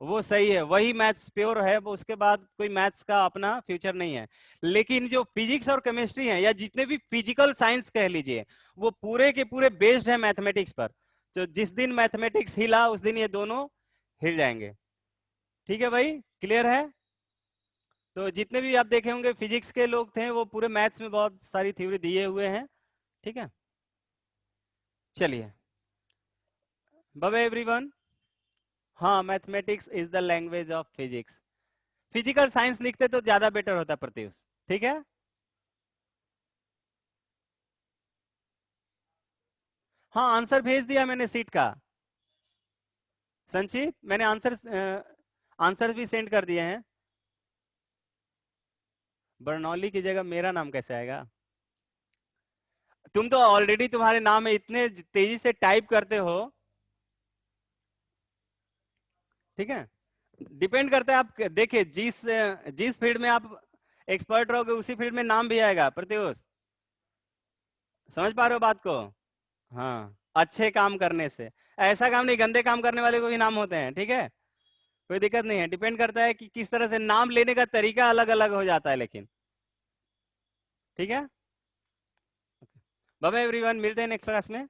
वो सही है, वही मैथ्स प्योर है, उसके बाद कोई मैथ्स का अपना फ्यूचर नहीं है। लेकिन जो फिजिक्स और केमिस्ट्री है या जितने भी फिजिकल साइंस कह लीजिए, वो पूरे के पूरे बेस्ड है मैथमेटिक्स पर। तो जिस दिन मैथमेटिक्स हिला उस दिन ये दोनों हिल जाएंगे। ठीक है भाई, क्लियर है? तो जितने भी आप देखे होंगे फिजिक्स के लोग थे वो पूरे मैथ्स में बहुत सारी थ्योरी दिए हुए हैं। ठीक है, चलिए, बाय बाय एवरीवन। हाँ, mathematics is the language of physics. Physical science लिखते तो ज्यादा बेटर होता प्रत्युष। ठीक है, हाँ आंसर भेज दिया मैंने सीट का। संचित, मैंने आंसर भी सेंड कर दिए हैं। बर्नौली की जगह मेरा नाम कैसे आएगा? तुम तो ऑलरेडी, तुम्हारे नाम में इतने तेजी से टाइप करते हो। ठीक है, डिपेंड करता है, आप देखिए जिस जिस फील्ड में आप एक्सपर्ट रहोगे उसी फील्ड में नाम भी आएगा प्रत्युष। समझ पा रहे हो बात को? हाँ, अच्छे काम करने से, ऐसा काम नहीं, गंदे काम करने वाले को भी नाम होते हैं। ठीक है, कोई दिक्कत नहीं है, डिपेंड करता है कि किस तरह से नाम लेने का तरीका अलग अलग हो जाता है लेकिन। ठीक है, बाय बाय एवरीवन, मिलते हैं नेक्स्ट क्लास में।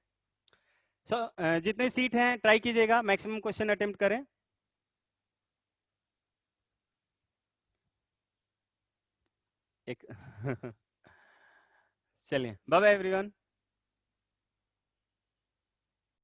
सो जितने सीट हैं ट्राई कीजिएगा, मैक्सिमम क्वेश्चन अटेम्प्ट करें। एक चलिए, बाय बाय एवरीवन।